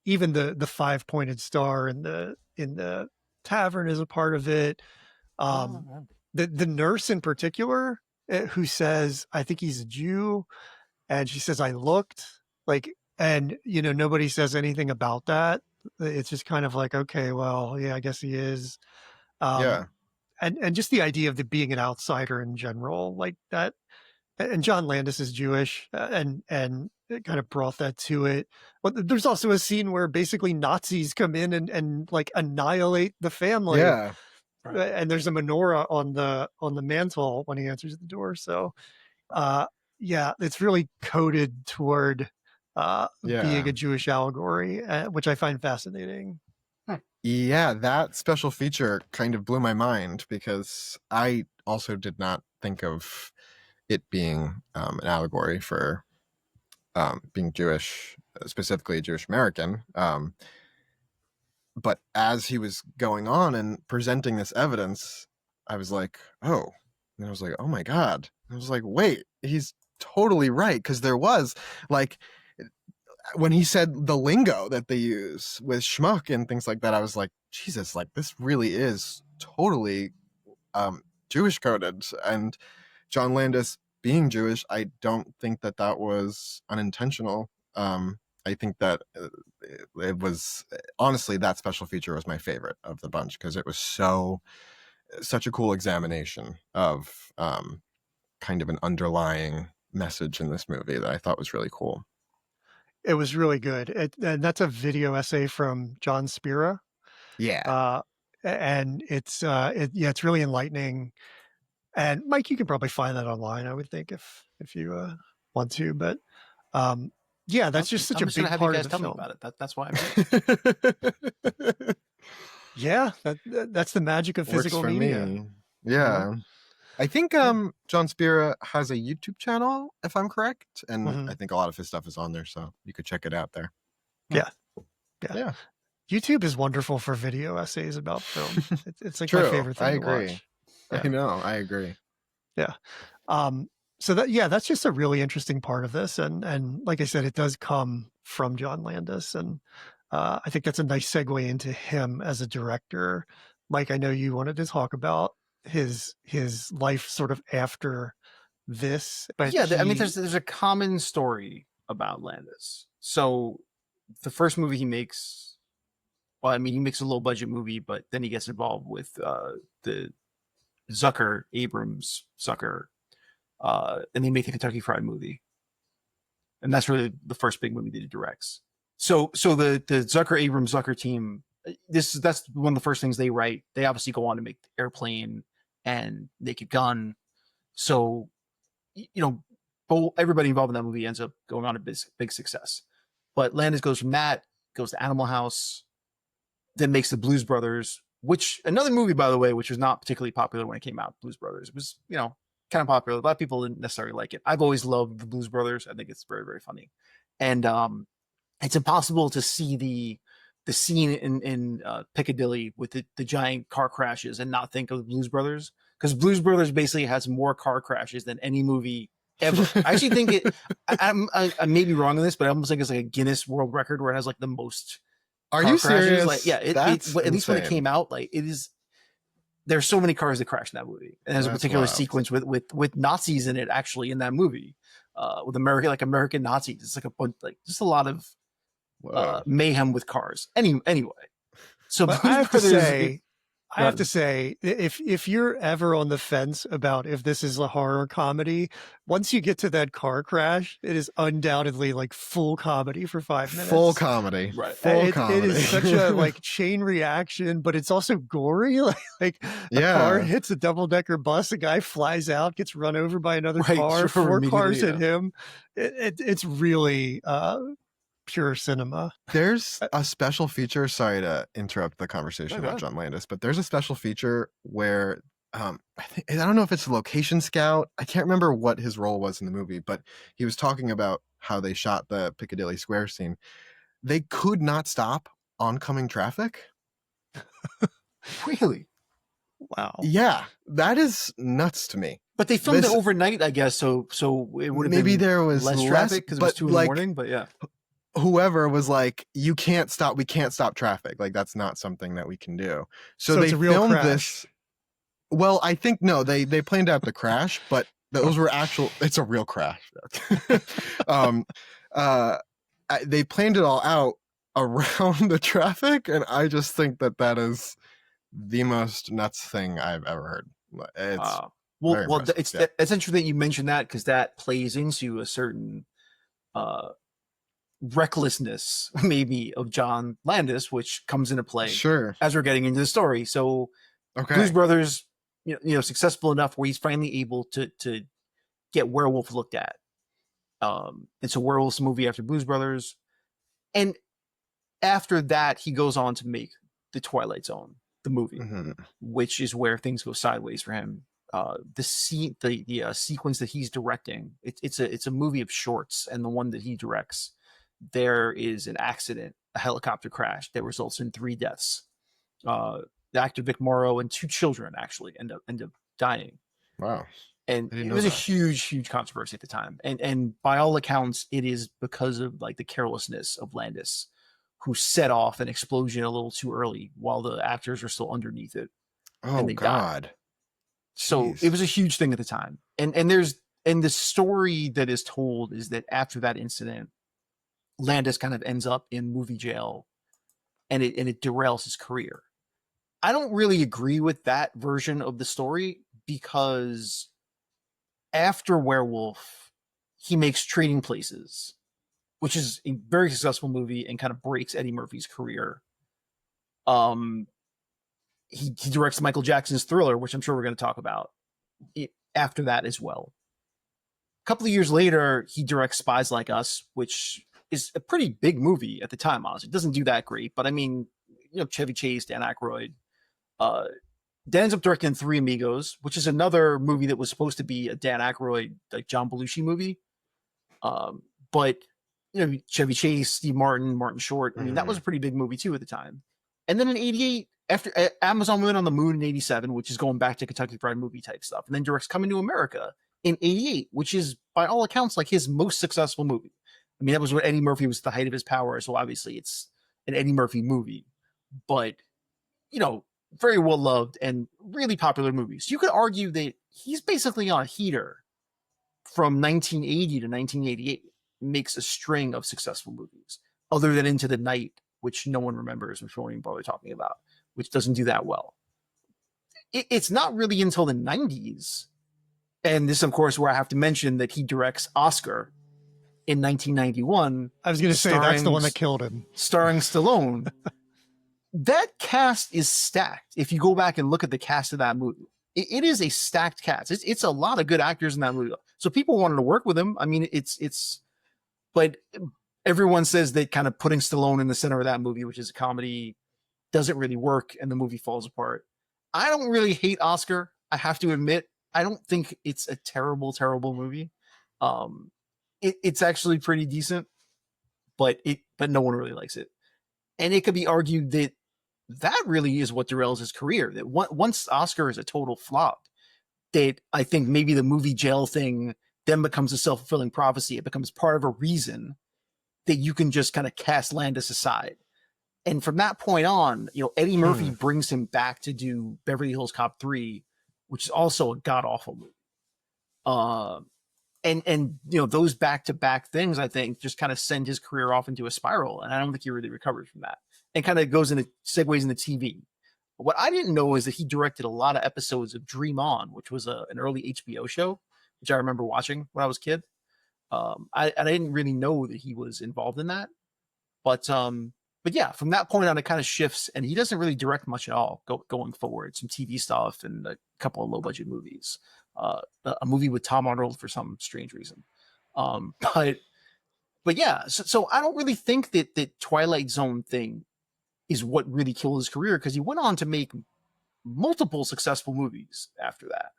even the 5-pointed star in the tavern is a part of it. The nurse in particular, who says, I think he's a Jew, and she says, I looked like, and nobody says anything about that. It's just kind of like, okay, well, yeah, I guess he is. And just the idea of being an outsider in general, like that. And John Landis is Jewish, and it kind of brought that to it. But there's also a scene where basically Nazis come in and like annihilate the family. And there's a menorah on the mantle when he answers the door. So, it's really coded toward being a Jewish allegory, which I find fascinating. Yeah, that special feature kind of blew my mind because I also did not think of it being an allegory for being Jewish, specifically a Jewish American. But as he was going on and presenting this evidence, I was like, oh, and I was like, oh my God. I was like, wait, he's totally right. Because there was like, when he said the lingo that they use with schmuck and things like that, I was like, Jesus, like this really is totally Jewish coded. And John Landis being Jewish, I don't think that was unintentional. I think that it was, honestly, that special feature was my favorite of the bunch because it was such a cool examination of kind of an underlying message in this movie that I thought was really cool. It was really good. And that's a video essay from John Spira. And it's it's really enlightening. And Mike, you can probably find that online, I would think, if you want to. But that's just such a big part of the film. About it. That's why. That's the magic of physical media. Me. Yeah. I think John Spira has a YouTube channel, if I'm correct, and I think a lot of his stuff is on there, so you could check it out there. Yeah. YouTube is wonderful for video essays about film. It's like True. My favorite thing I to agree. watch. I know. I agree. Yeah. So that's just a really interesting part of this, and like I said, it does come from John Landis, and I think that's a nice segue into him as a director. Mike, I know you wanted to talk about his life sort of after this, but I mean, there's a common story about Landis. So the first movie he makes, well, I mean, he makes a low budget movie, but then he gets involved with the Abrams Zucker, and they make the Kentucky Fried Movie, and that's really the first big movie that he directs. So the Abrams Zucker team, that's one of the first things they write. They obviously go on to make Airplane and Naked Gun. So, everybody involved in that movie ends up going on a big success. But Landis goes from that, goes to Animal House, then makes the Blues Brothers, which another movie, by the way, which was not particularly popular when it came out. Blues Brothers, it was, kind of popular. A lot of people didn't necessarily like it. I've always loved the Blues Brothers. I think it's very, very funny. And it's impossible to see the scene in Piccadilly with the giant car crashes and not think of the Blues Brothers, because Blues Brothers basically has more car crashes than any movie ever. I actually think I may be wrong on this, but I almost think it's like a Guinness World Record where it has like the most. Are you serious? Like, yeah, at least when it came out, like it is. There's so many cars that crash in that movie, and there's a particular sequence with Nazis in it, actually, in that movie, with American Nazis. It's like a bunch, like just a lot of mayhem with cars. Anyway, so I have to say, if you're ever on the fence about if this is a horror comedy, once you get to that car crash, it is undoubtedly like full comedy for 5 minutes. Full comedy, right? Full comedy. It is such a like chain reaction, but it's also gory. Like a car hits a double-decker bus, a guy flies out, gets run over by another car, 4 cars hit him. It's really pure cinema. There's a special feature. Sorry to interrupt the conversation about John Landis, but there's a special feature where I don't know if it's a location scout. I can't remember what his role was in the movie, but he was talking about how they shot the Piccadilly Square scene. They could not stop oncoming traffic. Really? Wow. Yeah, that is nuts to me. But they filmed it overnight, I guess. So it would have maybe been there was less traffic because it was 2 in the morning. But yeah. Whoever was like, we can't stop traffic. Like, that's not something that we can do. So they it's a real filmed crash. this. Well, I think, no, they planned out the crash, but those were it's a real crash. They planned it all out around the traffic. And I just think that is the most nuts thing I've ever heard. It's it's interesting that you mentioned that, because that plays into a certain, recklessness maybe of John Landis, which comes into play as we're getting into the story. So Blues Brothers, successful enough where he's finally able to get Werewolf looked at. And so Werewolf's a movie after Blues Brothers, and after that he goes on to make The Twilight Zone, the movie, which is where things go sideways for him. The sequence that he's directing, it's a movie of shorts, and the one that he directs, there is an accident, a helicopter crash that results in 3 deaths. The actor Vic Morrow and 2 children actually end up dying. Wow. And it was a huge controversy at the time. And by all accounts, it is because of like the carelessness of Landis, who set off an explosion a little too early while the actors are still underneath it. Oh, and they died. So it was a huge thing at the time. And the story that is told is that after that incident, Landis kind of ends up in movie jail, and it derails his career. I don't really agree with that version of the story, because after Werewolf, he makes Trading Places, which is a very successful movie and kind of breaks Eddie Murphy's career. He directs Michael Jackson's Thriller, which I'm sure we're going to talk about after that as well. A couple of years later, he directs Spies Like Us, which is a pretty big movie at the time, honestly. It doesn't do that great, but I mean, Chevy Chase, Dan Aykroyd. Dan ends up directing Three Amigos, which is another movie that was supposed to be a Dan Aykroyd, like John Belushi movie. But Chevy Chase, Steve Martin, Martin Short. I mean, that was a pretty big movie too at the time. And then in '88, after Amazon went on the Moon in '87, which is going back to Kentucky Fried Movie type stuff, and then directs Coming to America in '88, which is by all accounts like his most successful movie. I mean, that was when Eddie Murphy was at the height of his power, so obviously it's an Eddie Murphy movie, but very well loved and really popular movies. You could argue that he's basically on a heater from 1980 to 1988. makes a string of successful movies, other than Into the Night, which no one remembers, which we won't even bother talking about, which doesn't do that well. It's not really until the 90s, and this, of course, where I have to mention that he directs Oscar in 1991. I was going to say that's the one that killed him. Starring Stallone. That cast is stacked. If you go back and look at the cast of that movie, it is a stacked cast. It's a lot of good actors in that movie. So people wanted to work with him. I mean, but everyone says that kind of putting Stallone in the center of that movie, which is a comedy, doesn't really work, and the movie falls apart. I don't really hate Oscar. I have to admit, I don't think it's a terrible, terrible movie. It's actually pretty decent, but no one really likes it. And it could be argued that really is what derails his career. That once Oscar is a total flop, that I think maybe the movie jail thing then becomes a self-fulfilling prophecy. It becomes part of a reason that you can just kind of cast Landis aside. And from that point on, Eddie Murphy brings him back to do Beverly Hills Cop 3, which is also a god-awful movie. And those back-to-back things, I think, just kind of send his career off into a spiral. And I don't think he really recovers from that. And kind of segues into TV. What I didn't know is that he directed a lot of episodes of Dream On, which was an early HBO show, which I remember watching when I was a kid. I didn't really know that he was involved in that. But yeah, from that point on, it kind of shifts, and he doesn't really direct much at all going forward. Some TV stuff and a couple of low-budget movies. A movie with Tom Arnold for some strange reason. But yeah, so I don't really think that the Twilight Zone thing is what really killed his career, because he went on to make multiple successful movies after that.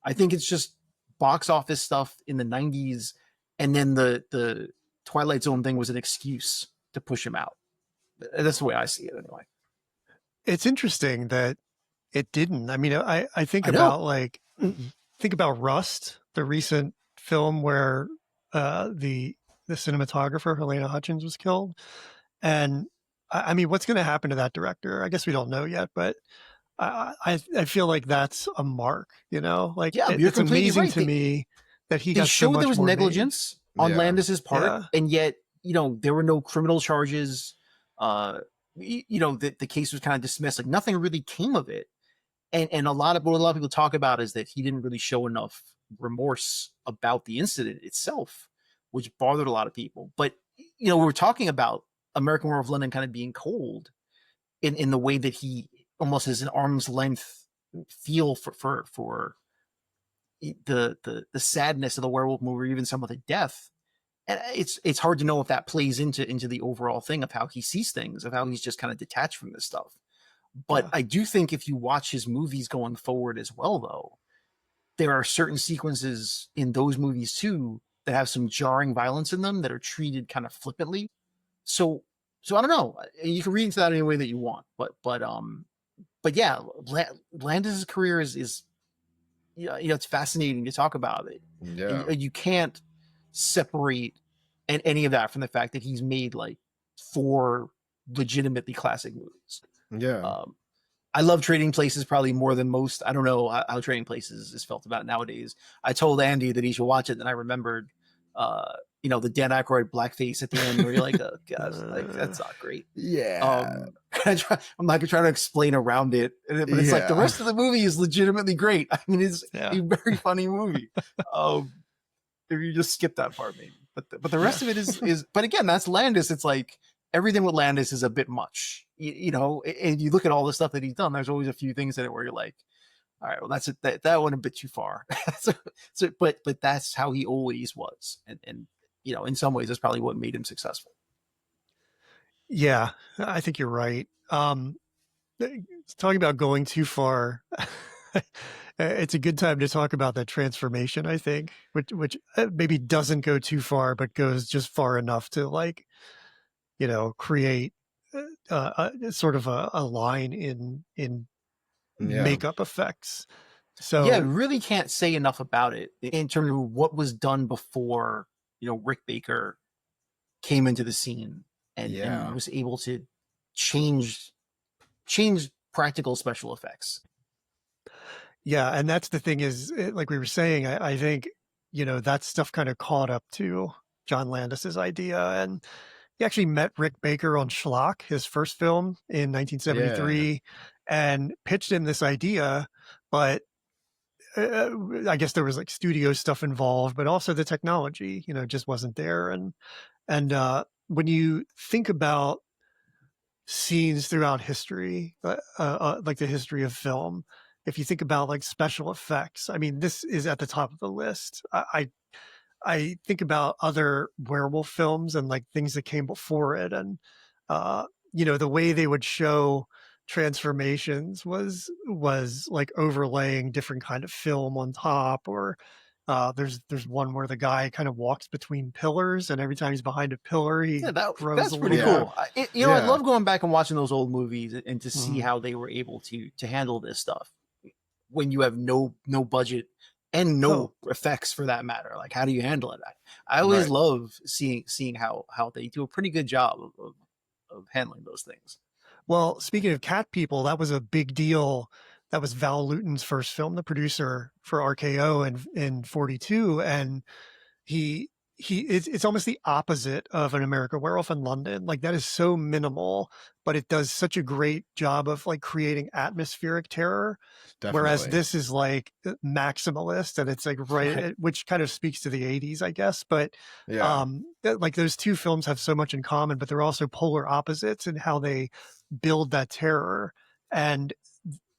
I think it's just box office stuff in the 90s, and then the Twilight Zone thing was an excuse to push him out. That's the way I see it anyway. It's interesting that it didn't. I mean, I think about think about Rust, the recent film where the cinematographer Helena Hutchins was killed. And I mean, what's going to happen to that director? I guess we don't know yet, but I feel like that's a mark, it's amazing to me that he got so much there was more negligence on Landis's part, and yet, there were no criminal charges. The case was kind of dismissed. Like, nothing really came of it. And what a lot of people talk about is that he didn't really show enough remorse about the incident itself, which bothered a lot of people. But, we were talking about American Werewolf London kind of being cold in the way that he almost has an arm's length feel for the sadness of the werewolf movie, or even some of the death. And it's hard to know if that plays into the overall thing of how he sees things, of how he's just kind of detached from this stuff. But I do think if you watch his movies going forward as well, though, there are certain sequences in those movies too that have some jarring violence in them that are treated kind of flippantly. So I don't know. You can read into that any way that you want, but yeah, Landis' career is it's fascinating to talk about it. Yeah, you can't separate any of that from the fact that he's made like 4 legitimately classic movies. Yeah. I love Trading Places probably more than most. I don't know how Trading Places is felt about nowadays. I told Andy that he should watch it, and I remembered the Dan Aykroyd blackface at the end where you're like, oh gosh, like, that's not great. Yeah. I'm like trying to explain around it, but it's like the rest of the movie is legitimately great. I mean, it's a very funny movie. If you just skip that part, maybe, but the rest of it is. But again, that's Landis. It's like everything with Landis is a bit much, And you look at all the stuff that he's done. There's always a few things in it where you're like, all right, well, that's it. That went a bit too far. But that's how he always was, and in some ways, that's probably what made him successful. Yeah, I think you're right. Talking about going too far. It's a good time to talk about that transformation, I think, which maybe doesn't go too far, but goes just far enough to create sort of a line in makeup effects. So yeah, really can't say enough about it in terms of what was done before, Rick Baker came into the scene and was able to change practical special effects. Yeah, and that's the thing is, like we were saying, I think that stuff kind of caught up to John Landis's idea, and he actually met Rick Baker on Schlock, his first film in 1973, and pitched him this idea, but I guess there was like studio stuff involved, but also the technology, just wasn't there. And when you think about scenes throughout history, like the history of film, if you think about like special effects, I mean, this is at the top of the list. I think about other werewolf films and like things that came before it, and the way they would show transformations was like overlaying different kind of film on top, or there's one where the guy kind of walks between pillars, and every time he's behind a pillar, he grows that's a pretty little. cool. I love going back and watching those old movies and to see how they were able to handle this stuff when you have no budget and no effects for that matter. Like, how do you handle it? I always love seeing how they do a pretty good job of handling those things. Well, speaking of cat people, that was a big deal. That was Val Lewton's first film, the producer for RKO in 42. And it's almost the opposite of An American Werewolf in London. Like, that is so minimal, but it does such a great job of like creating atmospheric terror. Definitely. Whereas this is like maximalist, and it's like which kind of speaks to the 80s, I guess. But like those two films have so much in common, but they're also polar opposites in how they build that terror. And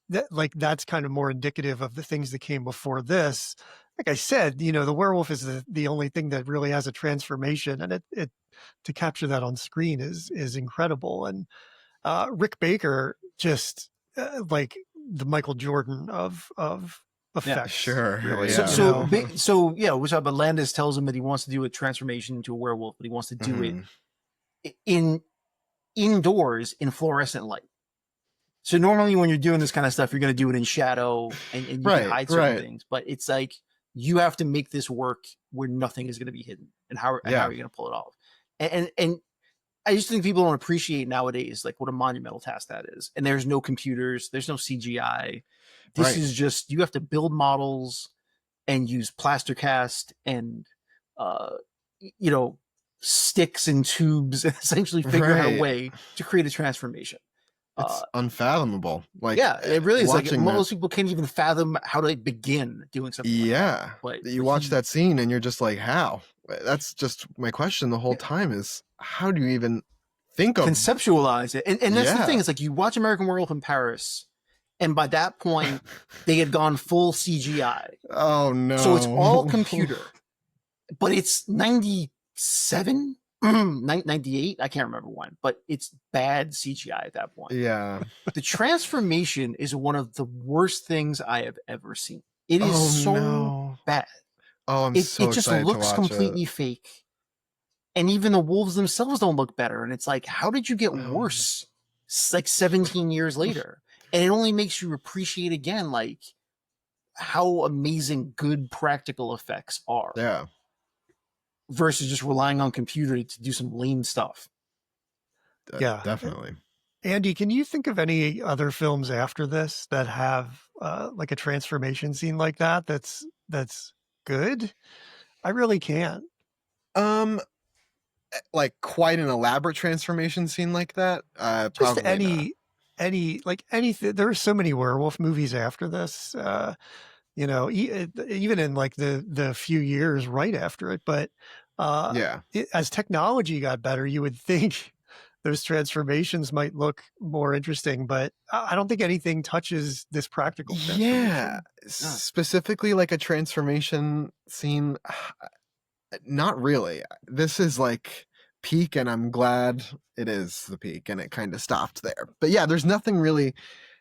that's kind of more indicative of the things that came before this. Like I said, the werewolf is the only thing that really has a transformation, and it to capture that on screen is incredible. And Rick Baker just like the Michael Jordan of effects. Sure. Really. So which but Landis tells him that he wants to do a transformation into a werewolf, but he wants to do it indoors in fluorescent light. So normally when you're doing this kind of stuff, you're going to do it in shadow and you can hide certain things. But it's like you have to make this work where nothing is going to be hidden. And how are you going to pull it off? And I just think people don't appreciate nowadays like what a monumental task that is. And there's no computers, there's no CGI. This is just, you have to build models and use plaster cast and sticks and tubes and essentially figure out a way to create a transformation. It's unfathomable. Like, it really is. Like, most people can't even fathom how to begin doing something. But you watch that scene and you're just like, how? That's just my question the whole time is, how do you even think of conceptualize it? And that's the thing. It's like you watch American Werewolf in Paris, and by that point they had gone full CGI. Oh no! So it's all computer, but it's 97. 98, I can't remember when, but it's bad CGI at that point. Yeah. The transformation is one of the worst things I have ever seen. It is bad. Oh, it just looks completely fake. And even the wolves themselves don't look better. And it's like, how did you get worse? It's like 17 years later. And it only makes you appreciate again, like, how amazing good practical effects are. Yeah. Versus just relying on computer to do some lame stuff. Yeah, definitely. Andy, can you think of any other films after this that have like a transformation scene like that? That's good. I really can't. Like quite an elaborate transformation scene like that. Just any anything. There are so many werewolf movies after this. Even in like the few years right after it, but as technology got better, you would think those transformations might look more interesting, but I don't think anything touches this practical transformation. Specifically like a transformation scene, not really. This is like peak, and I'm glad it is the peak, and it kind of stopped there. But yeah, there's nothing really,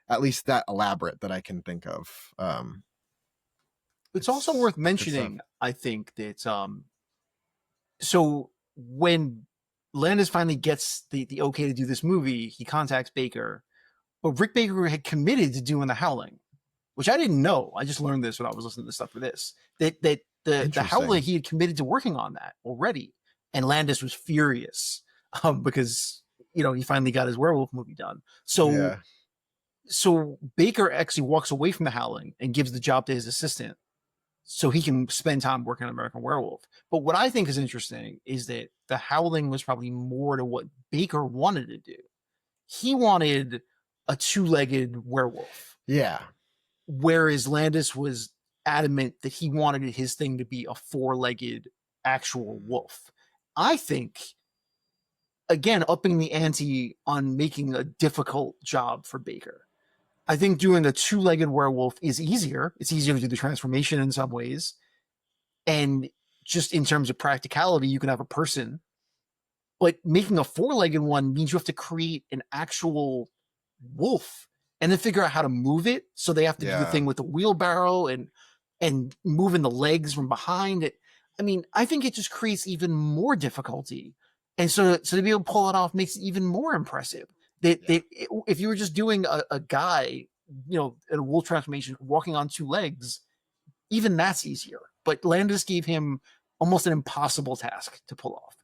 at least that elaborate, that I can think of. It's also worth mentioning, I think, that so when Landis finally gets the okay to do this movie, he contacts Baker, but Rick Baker had committed to doing The Howling, which I didn't know. I just learned this when I was listening to stuff for this. That the Howling, he had committed to working on that already, and Landis was furious because he finally got his werewolf movie done. So Baker actually walks away from The Howling and gives the job to his assistant. so he can spend time working on American Werewolf. But what I think is interesting is that The Howling was probably more to what Baker wanted to do. He wanted a two-legged werewolf. Yeah. Whereas Landis was adamant that he wanted his thing to be a four-legged actual wolf. I think, again, upping the ante on making a difficult job for Baker. I think doing a two-legged werewolf is easier. It's easier to do the transformation in some ways. And just in terms of practicality, you can have a person. But making a four-legged one means you have to create an actual wolf and then figure out how to move it. So they have to do the thing with the wheelbarrow and moving the legs from behind it. I mean, I think it just creates even more difficulty. And so to be able to pull it off makes it even more impressive. If you were just doing a guy, in a wolf transformation walking on two legs, even that's easier. But Landis gave him almost an impossible task to pull off.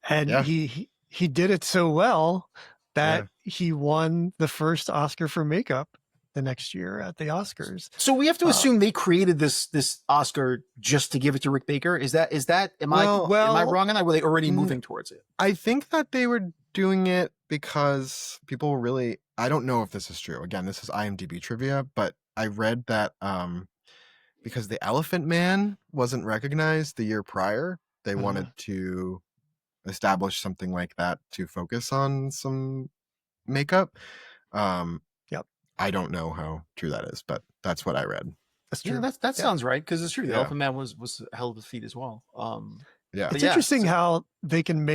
And he did it so well that he won the first Oscar for makeup the next year at the Oscars. So we have to assume they created this Oscar just to give it to Rick Baker. Is that am I wrong on that? Were they already moving towards it? I think that they were doing it because people really, I don't know if this is true. Again, this is IMDb trivia, but I read that because the Elephant Man wasn't recognized the year prior, they wanted to establish something like that to focus on some makeup. I don't know how true that is, but that's what I read. That's true. That sounds right, because it's true. The Elephant Man was held with feet as well. It's interesting how they can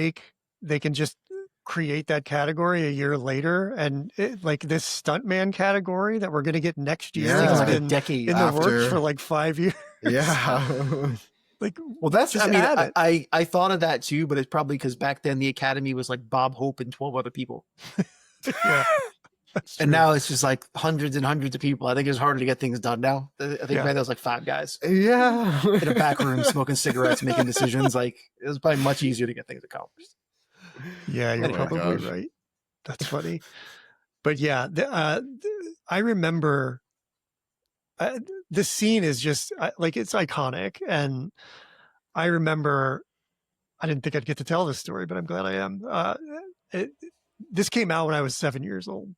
just create that category a year later, and like this stuntman category that we're going to get next year has like been a decade in the works for like 5 years. Well, that's I thought of that too, but it's probably because back then the Academy was like Bob Hope and 12 other people. And now it's just like hundreds and hundreds of people. I think it's harder to get things done now. I think back then it was like 5 guys. In a back room smoking cigarettes, making decisions. Like, it was probably much easier to get things accomplished. Yeah, you're probably right. That's funny. But yeah, I remember this scene is just like, it's iconic. And I remember, I didn't think I'd get to tell this story, but I'm glad I am. This came out when I was 7 years old,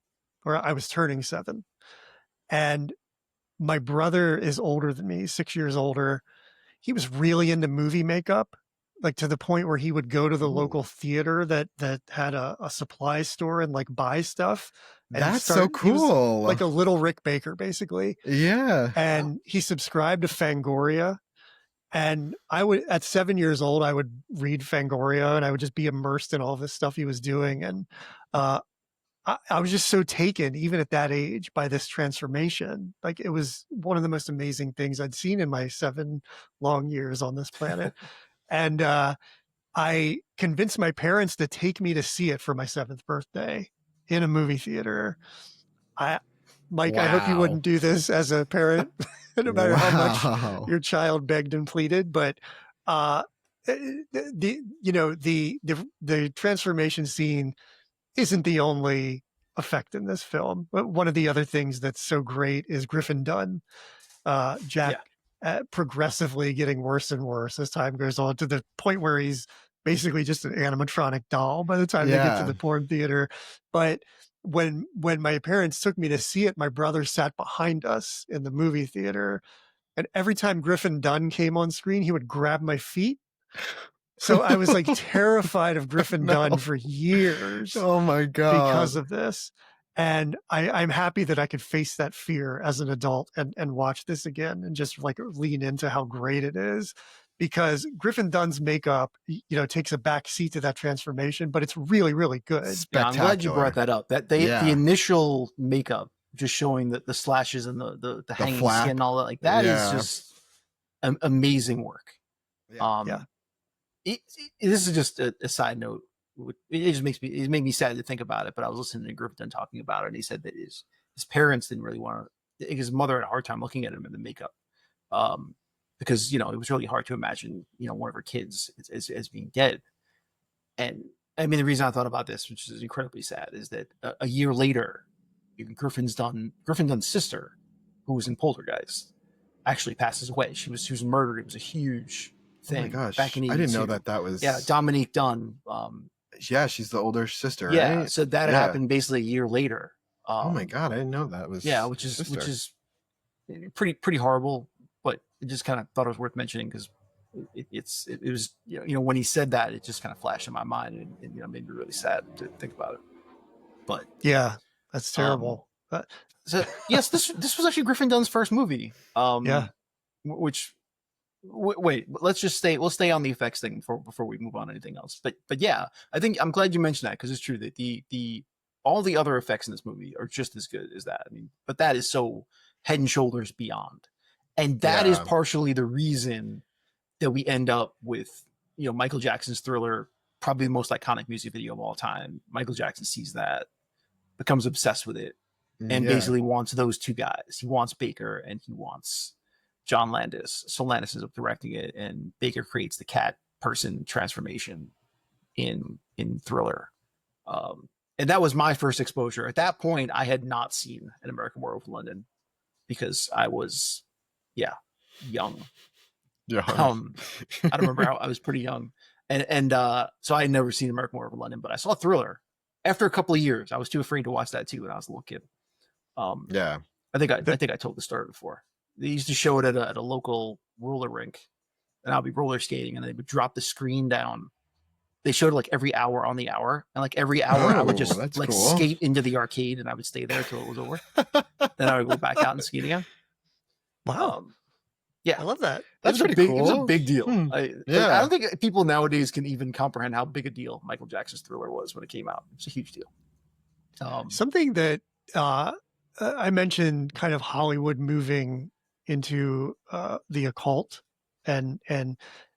or I was turning 7. And my brother is older than me, 6 years older. He was really into movie makeup, like to the point where he would go to the local theater that had a supply store and like buy stuff. And that's so cool. Like a little Rick Baker, basically. Yeah. And he subscribed to Fangoria. And at 7 years old, I would read Fangoria and I would just be immersed in all this stuff he was doing. And I was just so taken, even at that age, by this transformation. Like, it was one of the most amazing things I'd seen in my 7 long years on this planet. And I convinced my parents to take me to see it for my 7th birthday in a movie theater. Mike, I hope you wouldn't do this as a parent, no matter how much your child begged and pleaded. But the transformation scene isn't the only effect in this film. But one of the other things that's so great is Griffin Dunn, Jack, progressively getting worse and worse as time goes on, to the point where he's basically just an animatronic doll by the time they get to the porn theater. But when my parents took me to see it, my brother sat behind us in the movie theater, and every time Griffin Dunn came on screen, he would grab my feet. So I was like terrified of Griffin Dunn for years. Oh my God. Because of this. And I'm happy that I could face that fear as an adult and watch this again and just like lean into how great it is. Because Griffin Dunn's makeup, takes a back seat to that transformation, but it's really, really good. Yeah, I'm glad you brought that up. The initial makeup, just showing the slashes and the hanging skin and all that, like that is just amazing work. This is just a side note. It just made me sad to think about it. But I was listening to Griffin Dunn talking about it, and he said that his parents didn't really want to. His mother had a hard time looking at him in the makeup. Because it was really hard to imagine one of her kids as being dead. And I mean, the reason I thought about this, which is incredibly sad, is that a year later, Griffin Dunn's sister, who was in Poltergeist, actually passes away. She was murdered. It was a huge thing. Oh my gosh. Back in 82. I didn't know that was. Yeah, Dominique Dunn. Yeah, she's the older sister, Yeah, right? so that happened basically a year later. Oh my god, I didn't know that was. Yeah, which is pretty horrible, but I just kind of thought it was worth mentioning because it was when he said that, it just kind of flashed in my mind and made me really sad to think about it. But yeah, that's terrible. So yes, this was actually Griffin Dunn's first movie. Yeah. Which wait, we'll stay on the effects thing before we move on to anything else. But yeah, I think I'm glad you mentioned that because it's true that the all the other effects in this movie are just as good as that. I mean, but that is so head and shoulders beyond, and that is partially the reason that we end up with Michael Jackson's Thriller, probably the most iconic music video of all time. Michael Jackson sees that, becomes obsessed with it, and basically wants those two guys. He wants Baker and he wants John Landis. So Landis is up directing it, and Baker creates the cat person transformation in Thriller. And that was my first exposure. At that point, I had not seen An American Werewolf in London because I was, young. Yeah. I don't remember how I was pretty young, and so I had never seen American Werewolf in London, but I saw Thriller after a couple of years. I was too afraid to watch that too when I was a little kid. I think I told the story before. They used to show it at a local roller rink, and I'll be roller skating, and they would drop the screen down. They showed it like every hour on the hour, and like every hour I would just like skate into the arcade, and I would stay there till it was over. Then I would go back out and skate again. Wow. Yeah, I love that. That's pretty cool. It was a big deal. I don't think people nowadays can even comprehend how big a deal Michael Jackson's Thriller was when it came out. It's a huge deal. Something that I mentioned, kind of Hollywood moving into the occult, and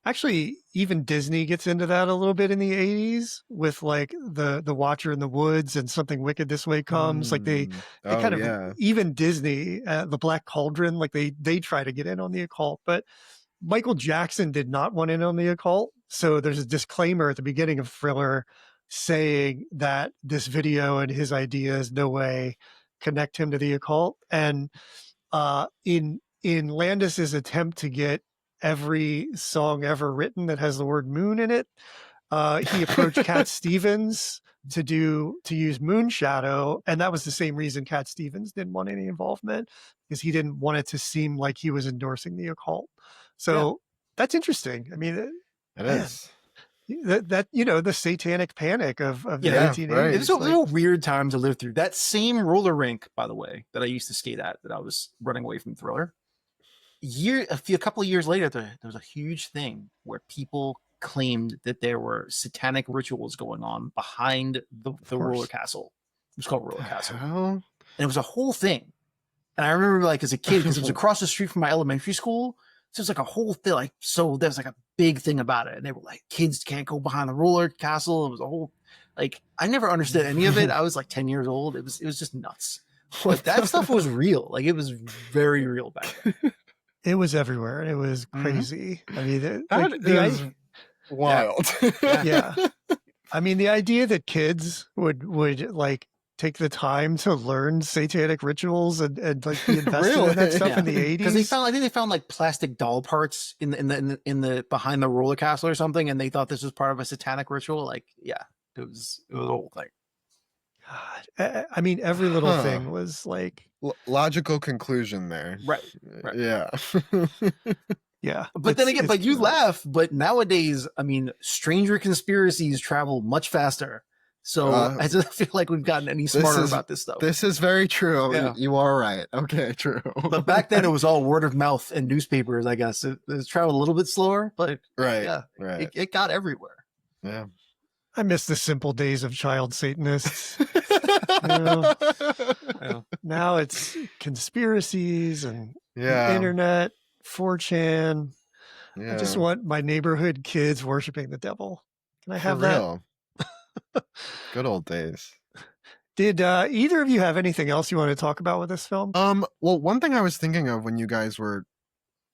actually even Disney gets into that a little bit in the 80s with like the Watcher in the Woods and Something Wicked This Way Comes. Like they kind of, even Disney, the Black Cauldron, like they try to get in on the occult, but Michael Jackson did not want in on the occult. So there's a disclaimer at the beginning of Thriller saying that this video and his ideas no way connect him to the occult. And in Landis's attempt to get every song ever written that has the word moon in it, he approached Cat Stevens to use Moon Shadow, and that was the same reason Cat Stevens didn't want any involvement, because he didn't want it to seem like he was endorsing the occult. So that's interesting. I mean, it is that the satanic panic of the 1880s. Right. It's a real weird time to live through. That same roller rink, by the way, that I used to skate at, that I was running away from Thriller. A couple of years later, there was a huge thing where people claimed that there were satanic rituals going on behind the roller castle. It was called Roller Castle, and it was a whole thing. And I remember, like, as a kid, because it was across the street from my elementary school, so it's like a whole thing. Like, so there's like a big thing about it, and they were like, kids can't go behind the roller castle. It was a whole, like, I never understood any of it. I was like 10 years old. It was just nuts. But that stuff was real. Like, it was very real back then. It was everywhere. It was crazy. I mean, it was wild. Yeah. I mean, the idea that kids would like take the time to learn satanic rituals and like be invested in that stuff in the 80s. Because I think they found like plastic doll parts in the behind the roller castle or something, and they thought this was part of a satanic ritual. Like, it was a whole thing. God, I mean, every little thing was like logical conclusion there. Right. Yeah. Yeah. But then again, you laugh, but nowadays, I mean, stranger conspiracies travel much faster. So I don't feel like we've gotten any smarter about this stuff. This is very true. Yeah. You are right. Okay, true. But back then it was all word of mouth and newspapers, I guess. It traveled a little bit slower, but it got everywhere. Yeah. I miss the simple days of child Satanists. Now it's conspiracies and the internet, 4chan. I just want my neighborhood kids worshiping the devil. Can I have that? Good old days. Did either of you have anything else you want to talk about with this film? Well, one thing I was thinking of when you guys were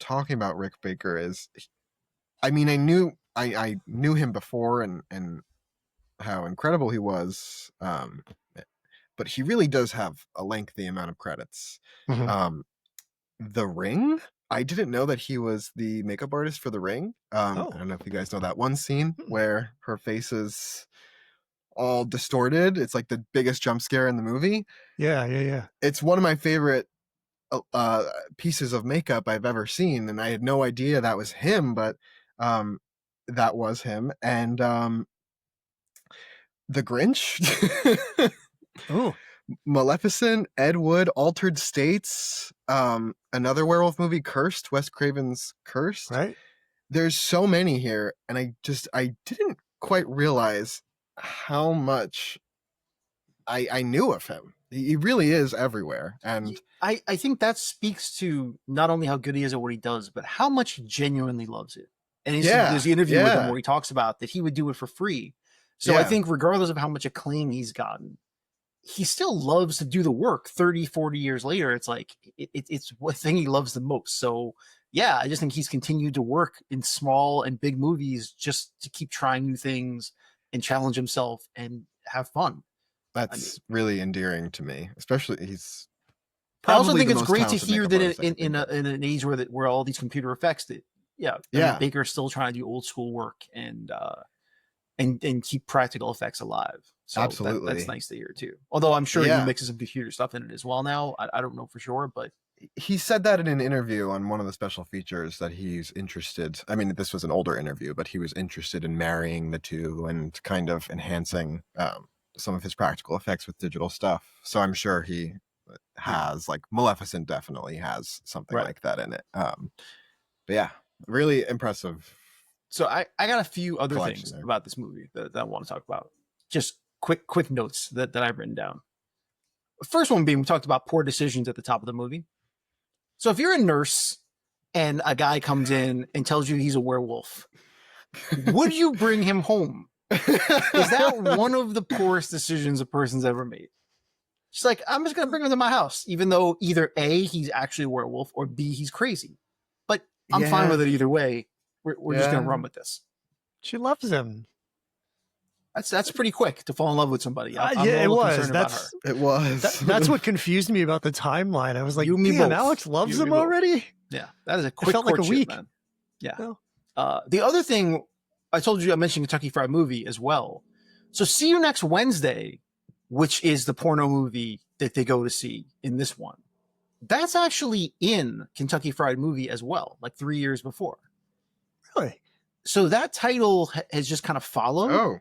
talking about Rick Baker is, I mean, I knew him before and how incredible he was, but he really does have a lengthy amount of credits. The Ring, I didn't know that he was the makeup artist for The Ring. I don't know if you guys know that one scene where her face is all distorted. It's like the biggest jump scare in the movie. Yeah. It's one of my favorite pieces of makeup I've ever seen, and I had no idea that was him, but that was him. And The Grinch, Oh, Maleficent, Ed Wood, Altered States, another werewolf movie, Cursed, Wes Craven's Cursed. right. There's so many here, and I didn't quite realize how much I knew of him. He really is everywhere. And I think that speaks to not only how good he is at what he does, but how much he genuinely loves it. And there's the interview with him where he talks about that he would do it for free. So I think regardless of how much acclaim he's gotten, he still loves to do the work 30, 40 years later. It's like, it's one thing he loves the most. So yeah, I just think he's continued to work in small and big movies just to keep trying new things and challenge himself and have fun. That's really endearing to me, especially he's. I also think it's great to hear that in an age where all these computer effects that Baker's still trying to do old school work and keep practical effects alive. So absolutely, that's nice to hear too. Although I'm sure he mixes some computer stuff in it as well now. I don't know for sure, but he said that in an interview on one of the special features that he's interested. I mean, this was an older interview, but he was interested in marrying the two and kind of enhancing some of his practical effects with digital stuff. So I'm sure he has, like, Maleficent definitely has something like that in it. But yeah, really impressive. So I got a few other things about this movie that I want to talk about. Just quick notes that I've written down. The first one being, we talked about poor decisions at the top of the movie. So if you're a nurse and a guy comes in and tells you he's a werewolf, would you bring him home? Is that one of the poorest decisions a person's ever made? She's like, I'm just going to bring him to my house, even though either A, he's actually a werewolf, or B, he's crazy. But I'm fine with it either way. We're just going to run with this. She loves him. That's pretty quick to fall in love with somebody. It was. That's what confused me about the timeline. I was like, damn, Alex loves him already? Yeah, that is a quick felt like a week. Man. Yeah. The other thing, I mentioned Kentucky Fried Movie as well. So See You Next Wednesday, which is the porno movie that they go to see in this one, that's actually in Kentucky Fried Movie as well, like 3 years before. Really? So that title has just kind of followed. Oh.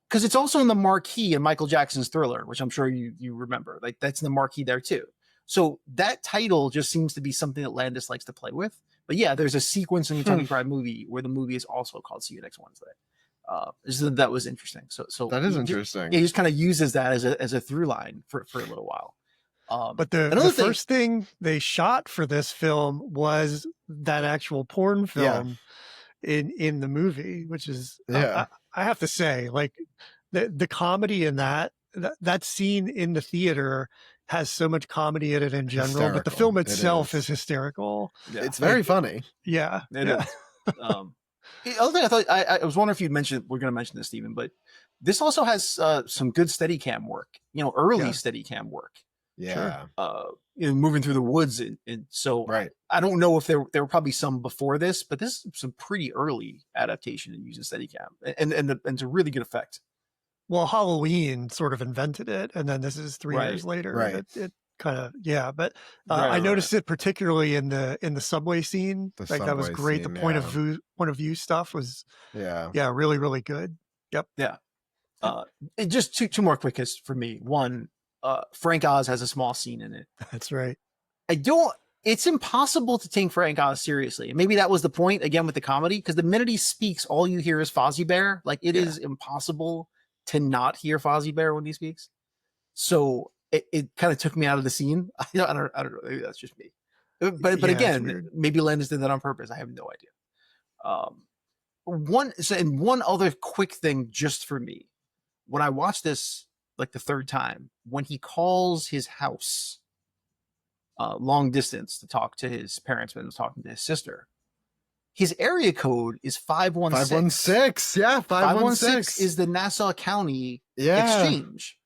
Because it's also in the marquee in Michael Jackson's Thriller, which I'm sure you remember. Like, that's in the marquee there too. So that title just seems to be something that Landis likes to play with. But yeah, there's a sequence in Kentucky Fried Movie where the movie is also called See You Next Wednesday. That was interesting. So that is interesting. He just kind of uses that as a through line for a little while. But the first thing they shot for this film was that actual porn film in the movie, which is I have to say, like, the comedy in that scene in the theater has so much comedy in it in general, hysterical. But the film itself is hysterical. Yeah. It's very funny. Yeah. It is. The other thing I thought, I was wondering if you'd mention, we're going to mention this, Stephen, but this also has some good Steadicam work, early Steadicam work. Yeah. Moving through the woods. And so I don't know if there were probably some before this, but this is some pretty early adaptation in using Steadicam and it's a really good effect. Well, Halloween sort of invented it, and then this is 3 years later. Right. It kind of, but I noticed it particularly in the subway scene. That was great. Scene, the point of view stuff was really, really good. Yep. Yeah. And just two more quick hits for me. One, Frank Oz has a small scene in it. That's right. It's impossible to take Frank Oz seriously. And maybe that was the point again with the comedy, because the minute he speaks, all you hear is Fozzie Bear. Like, it is impossible to not hear Fozzie Bear when he speaks. So it kind of took me out of the scene. I don't know. Maybe that's just me. But again, maybe Landis did that on purpose. I have no idea. One other quick thing just for me. When I watched this, like the third time, when he calls his house long distance to talk to his parents when he was talking to his sister, his area code is 516. 516. Yeah, 516 is the Nassau County exchange.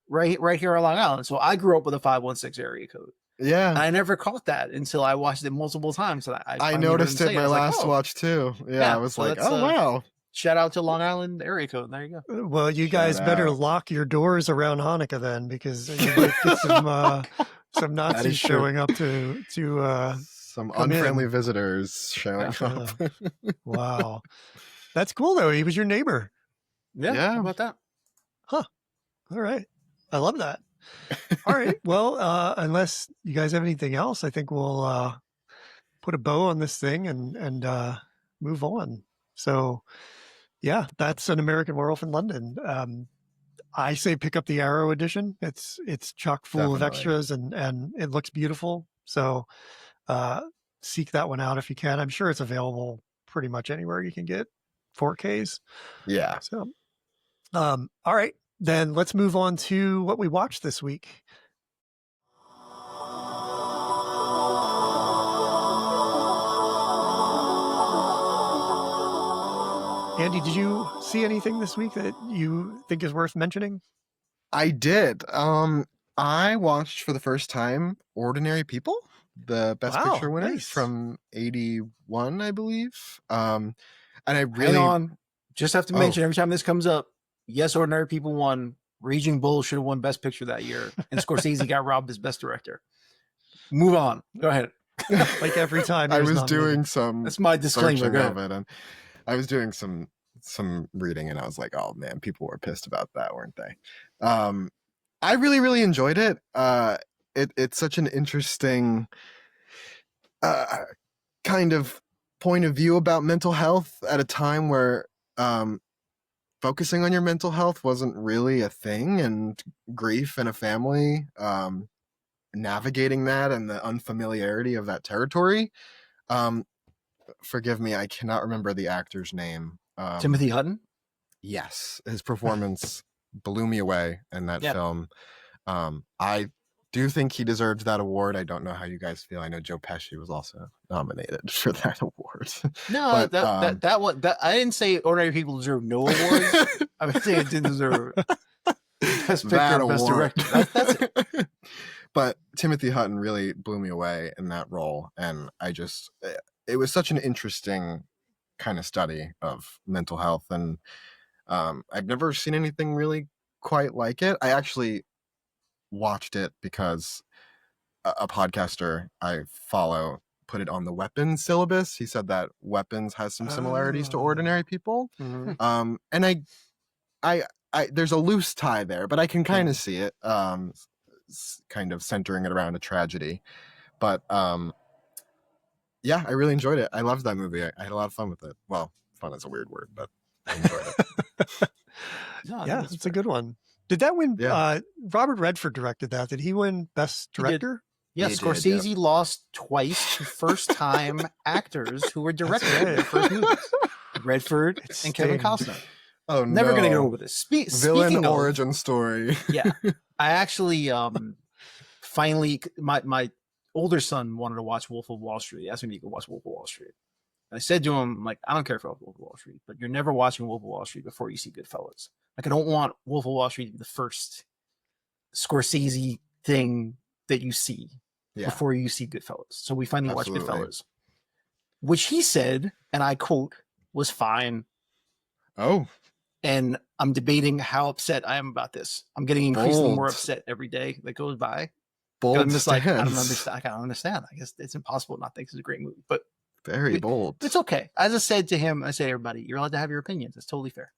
Right here on Long Island. So I grew up with a 516 area code. Yeah. And I never caught that until I watched it multiple times. So I noticed it my last watch too. Yeah, I was like, oh wow. Shout out to Long Island area code. There you go. Well, you guys better lock your doors around Hanukkah then, because you might get some Nazis showing up to some unfriendly visitors showing up. Wow. That's cool though. He was your neighbor. Yeah. How about that? Huh. All right. I love that. All right. Well, unless you guys have anything else, I think we'll put a bow on this thing and move on. So yeah, that's An American Werewolf in London. I say pick up the Arrow edition. It's chock full of extras and it looks beautiful. So seek that one out if you can. I'm sure it's available pretty much anywhere you can get 4Ks. Yeah. So all right, then let's move on to what we watched this week. Andy, did you see anything this week that you think is worth mentioning? I did. I watched for the first time Ordinary People, the Best Picture winner from 81, I believe. And I really... Hang on. Just have to mention every time this comes up, yes, Ordinary People won. Raging Bull should have won Best Picture that year. And Scorsese got robbed as Best Director. Move on. Go ahead. Like every time I was doing some... That's my disclaimer. Of it, and I was doing some reading and I was like, oh man, people were pissed about that, weren't they? I really, really enjoyed it. It's such an interesting kind of point of view about mental health at a time where focusing on your mental health wasn't really a thing, and grief in a family, navigating that and the unfamiliarity of that territory. Forgive me, I cannot remember the actor's name. Timothy Hutton? Yes, his performance blew me away in that film. I do think he deserves that award. I don't know how you guys feel. I know Joe Pesci was also nominated for that award. No, but, that I didn't say Ordinary People deserve no awards. I was saying it didn't deserve Best Picture, Best Director. That's it. But Timothy Hutton really blew me away in that role, and it was such an interesting kind of study of mental health, and I've never seen anything really quite like it. I actually watched it because a podcaster I follow put it on the Weapons syllabus. He said that Weapons has some similarities to Ordinary People. Mm-hmm. And I there's a loose tie there, but I can kind of see it, kind of centering it around a tragedy. But yeah, I really enjoyed it. I loved that movie. I had a lot of fun with it. Well, fun is a weird word, but I enjoyed it. Yeah, it's a good one. Did that win? Yeah. Robert Redford directed that. Did he win Best Director? Yes, Scorsese lost twice to first-time actors who were directing the first movies. Redford and Kevin Costner. Oh, never gonna get over this. Villain origin story. Yeah, I actually finally my older son wanted to watch Wolf of Wall Street. He asked me if he could watch Wolf of Wall Street. And I said to him, like, I don't care for Wolf of Wall Street, but you're never watching Wolf of Wall Street before you see Goodfellas. Like, I don't want Wolf of Wall Street to be the first Scorsese thing that you see before you see Goodfellas. So we finally watched Goodfellas, which he said, and I quote, was fine. Oh. And I'm debating how upset I am about this. I'm getting increasingly more upset every day that goes by. I'm just like, I don't understand. I don't understand. I guess it's impossible to not think this is a great movie, but very bold. It's okay. As I said to him, I say, everybody, you're allowed to have your opinions. It's totally fair.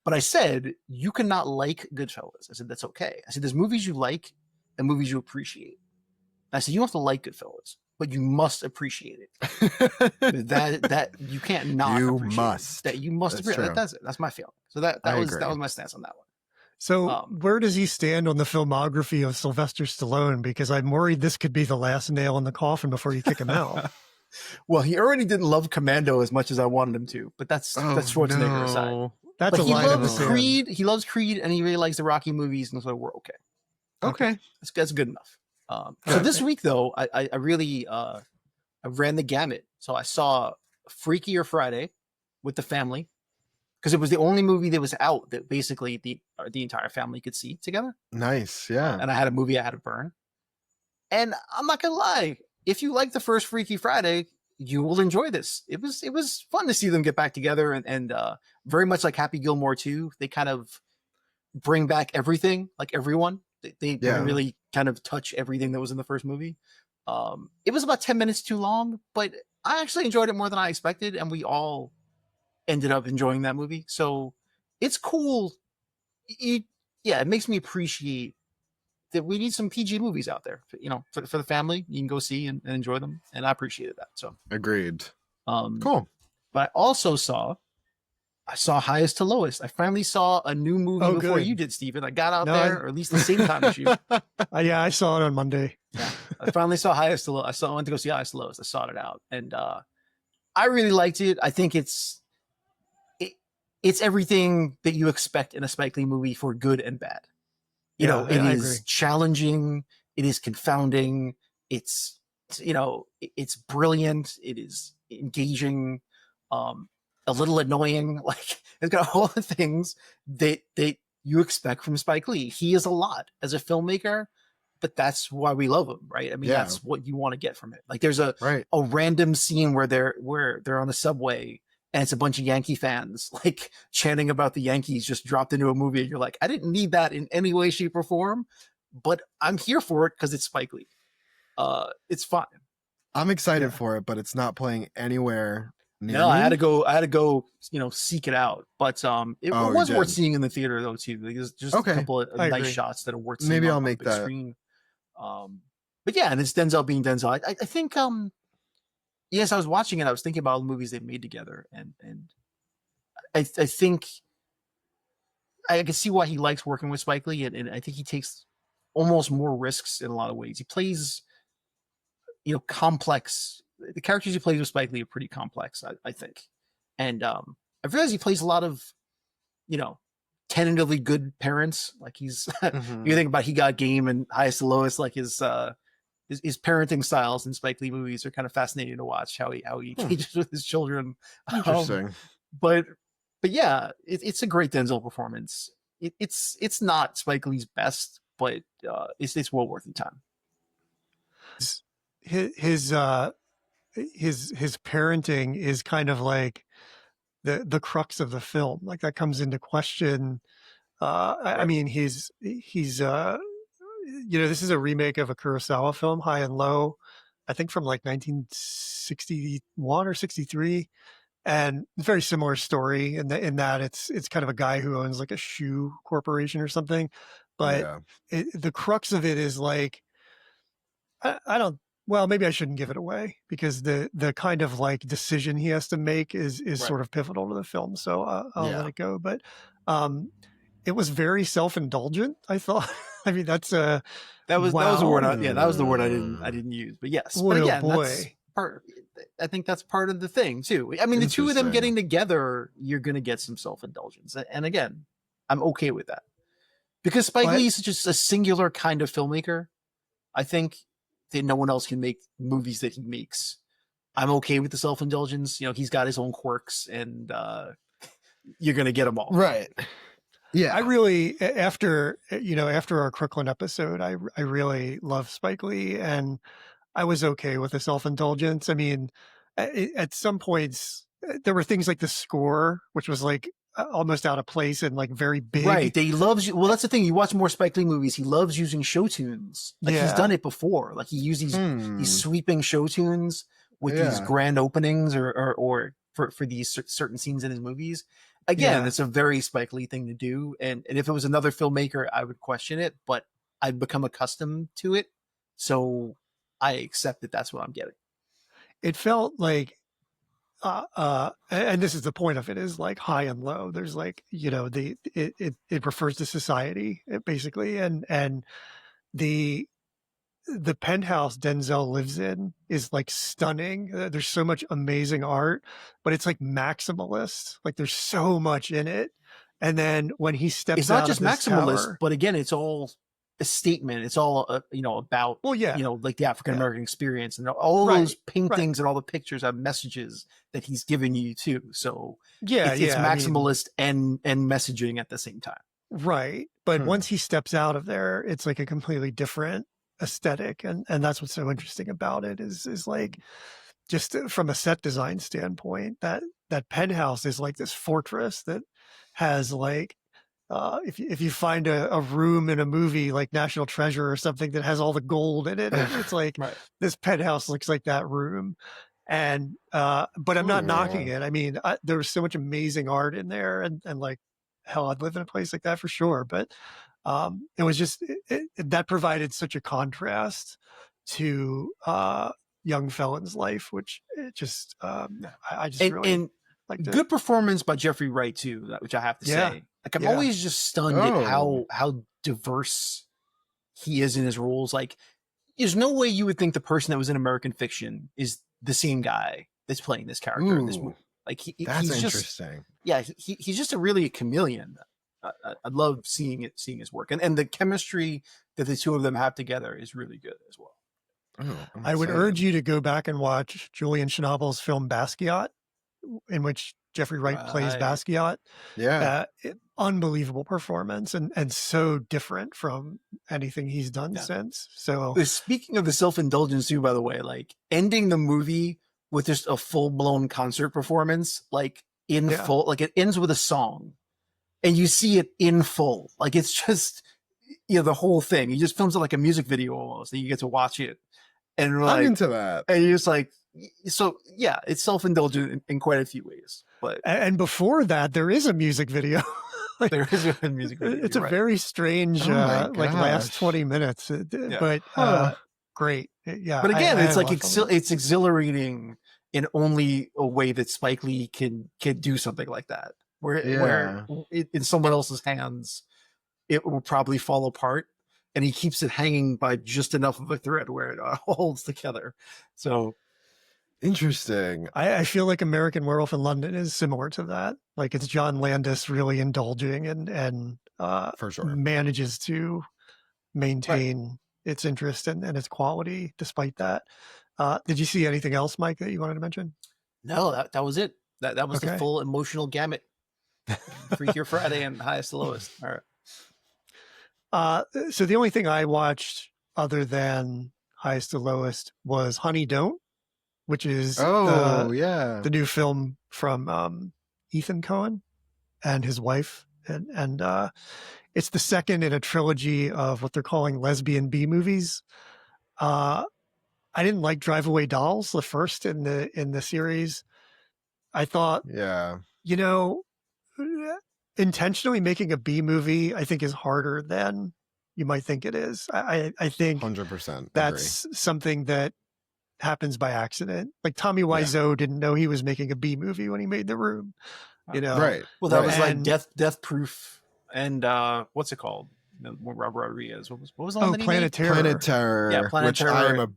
But I said, you cannot like Goodfellas. I said, that's okay. I said, there's movies you like and movies you appreciate. And I said, you don't have to like Goodfellas, but you must appreciate it. that you can't not. You must. That you must appreciate. That's it. That's my feeling. So that was my stance on that one. So where does he stand on the filmography of Sylvester Stallone? Because I'm worried this could be the last nail in the coffin before you kick him out. Well, he already didn't love Commando as much as I wanted him to, but that's Schwarzenegger aside. That's but he loves Creed. He loves Creed, and he really likes the Rocky movies, and so we're okay. Okay, that's good enough. So this week, though, I really I ran the gamut. So I saw Freakier Friday with the family because it was the only movie that was out that basically the entire family could see together. Nice, yeah. And I had a movie I had to burn. And I'm not gonna lie, if you like the first Freaky Friday, you will enjoy this. It was fun to see them get back together, and very much like Happy Gilmore 2, they kind of bring back everything, like everyone. They really kind of touch everything that was in the first movie. It was about 10 minutes too long, but I actually enjoyed it more than I expected, and we all ended up enjoying that movie. So it's cool. It makes me appreciate that we need some PG movies out there, for the family. You can go see and enjoy them, and I appreciated that. So agreed. Cool. But I also saw Highest to Lowest. I finally saw a new movie before you did, Steven. I got out there, or at least the same time as you. Yeah, I saw it on Monday. Yeah, I finally saw Highest to Lowest. I went to go see Highest to Lowest. I sought it out, and I really liked it. I think it's everything that you expect in a Spike Lee movie for good and bad. It is challenging. It is confounding. It's brilliant. It is engaging. A little annoying. Like, it's got all the things that you expect from Spike Lee. He is a lot as a filmmaker, but that's why we love him, right? I mean, that's what you want to get from it. Like, there's a random scene where they're on a subway, and it's a bunch of Yankee fans like chanting about the Yankees just dropped into a movie, and you're like, I didn't need that in any way, shape, or form, but I'm here for it because it's Spike Lee. It's fine. I'm excited for it, but it's not playing anywhere. No, I had to go, seek it out. But it was worth seeing in the theater though too. There's just a couple of nice shots that are worth seeing. Maybe I'll make that screen. But yeah, and it's Denzel being Denzel. I think yes, I was watching it. I was thinking about all the movies they've made together, and I think I can see why he likes working with Spike Lee, and I think he takes almost more risks in a lot of ways. He plays, complex. The characters he plays with Spike Lee are pretty complex, I think. And I realize he plays a lot of, tentatively good parents. Like he's, you think about He Got Game and Highest to Lowest, like his parenting styles in Spike Lee movies are kind of fascinating to watch, how he engages with his children. Interesting. But yeah, it's a great Denzel performance. It's not Spike Lee's best, but it's well worth your time. His parenting is kind of like the crux of the film. Like, that comes into question. I mean, he's this is a remake of a Kurosawa film, High and Low, I think from like 1961 or 63. And very similar story in that it's kind of a guy who owns like a shoe corporation or something. But the crux of it is like, well, maybe I shouldn't give it away, because the kind of like decision he has to make is sort of pivotal to the film. So I'll let it go. But it was very self-indulgent, I thought. I mean, that was the word. That was the word I didn't use. But yes, boy, but again, boy. That's part. I think that's part of the thing too. I mean, the two of them getting together, you're going to get some self-indulgence, and again, I'm okay with that, because Spike Lee is just a singular kind of filmmaker. I think that no one else can make movies that he makes. I'm okay with the self-indulgence. He's got his own quirks, and you're going to get them all. Right. Yeah. I really, after our Crooklyn episode, I really love Spike Lee, and I was okay with the self-indulgence. I mean, at some points there were things like the score, which was like almost out of place and like very big. Right. He loves. Well, that's the thing. You watch more Spike Lee movies. He loves using show tunes. Like he's done it before. Like he used these sweeping show tunes with these grand openings or for these certain scenes in his movies. Again, it's a very Spike Lee thing to do. And if it was another filmmaker, I would question it, but I've become accustomed to it. So I accept that that's what I'm getting. It felt like, and this is the point of it, is like high and low. There's like, it refers to society basically. And the penthouse Denzel lives in is like stunning. There's so much amazing art, but it's like maximalist. Like there's so much in it. And then when he steps it's not out just of this maximalist, tower, but again, it's all a statement. It's all about like the African American experience, and all those paintings and all the pictures have messages that he's given you too. So it's maximalist and messaging at the same time. Right. But once he steps out of there, it's like a completely different aesthetic, and that's what's so interesting about it is like just from a set design standpoint, that penthouse is like this fortress that has like if you find a room in a movie like National Treasure or something that has all the gold in it, it's like Right. this penthouse looks like that room. And but I'm not knocking it. I mean, there was so much amazing art in there, and like hell, I'd live in a place like that for sure. But it was just that provided such a contrast to young felon's life, which it just I just really liked it. Good performance by Jeffrey Wright too, which I have to say. Like I'm always just stunned at how diverse he is in his roles. Like there's no way you would think the person that was in American Fiction is the same guy that's playing this character in this movie. Like that's he's interesting. He's just really a chameleon. I love seeing his work, and the chemistry that the two of them have together is really good as well. Oh, I would urge you to go back and watch Julian Schnabel's film Basquiat, in which Jeffrey Wright plays Basquiat. Yeah. Unbelievable performance and so different from anything he's done since. So speaking of the self-indulgence too, by the way, like ending the movie with just a full-blown concert performance, like in full, like it ends with a song and you see it in full. Like it's just, the whole thing. He just films it like a music video almost, and you get to watch it. And like, I'm into that. And you're just like, so yeah, it's self-indulgent in quite a few ways. But and before that, there is a music video. Like, there is a music video. It's a very strange, like last 20 minutes, but great. Yeah. But again, it's like it's exhilarating in only a way that Spike Lee can do something like that. Where in someone else's hands, it will probably fall apart. And he keeps it hanging by just enough of a thread where it holds together. So interesting. I feel like American Werewolf in London is similar to that. Like it's John Landis really indulging and for sure manages to maintain its interest and its quality despite that. Did you see anything else, Mike, that you wanted to mention? No, that was it. That was the full emotional gamut. Freakier Friday and Highest to Lowest. All right. So the only thing I watched other than Highest to Lowest was Honey Don't, which is the new film from Ethan Coen and his wife, and it's the second in a trilogy of what they're calling lesbian B movies. I didn't like Drive Away Dolls, the first in the series. I thought, intentionally making a B movie, I think, is harder than you might think it is. I think 100% that's something that happens by accident. Like Tommy Wiseau didn't know he was making a B movie when he made The Room, Right. Well, that was like Death Proof and what's it called? Robert Rodriguez. What was the one that he Planet made? Terror. Planet Terror. Yeah, Planet Terror.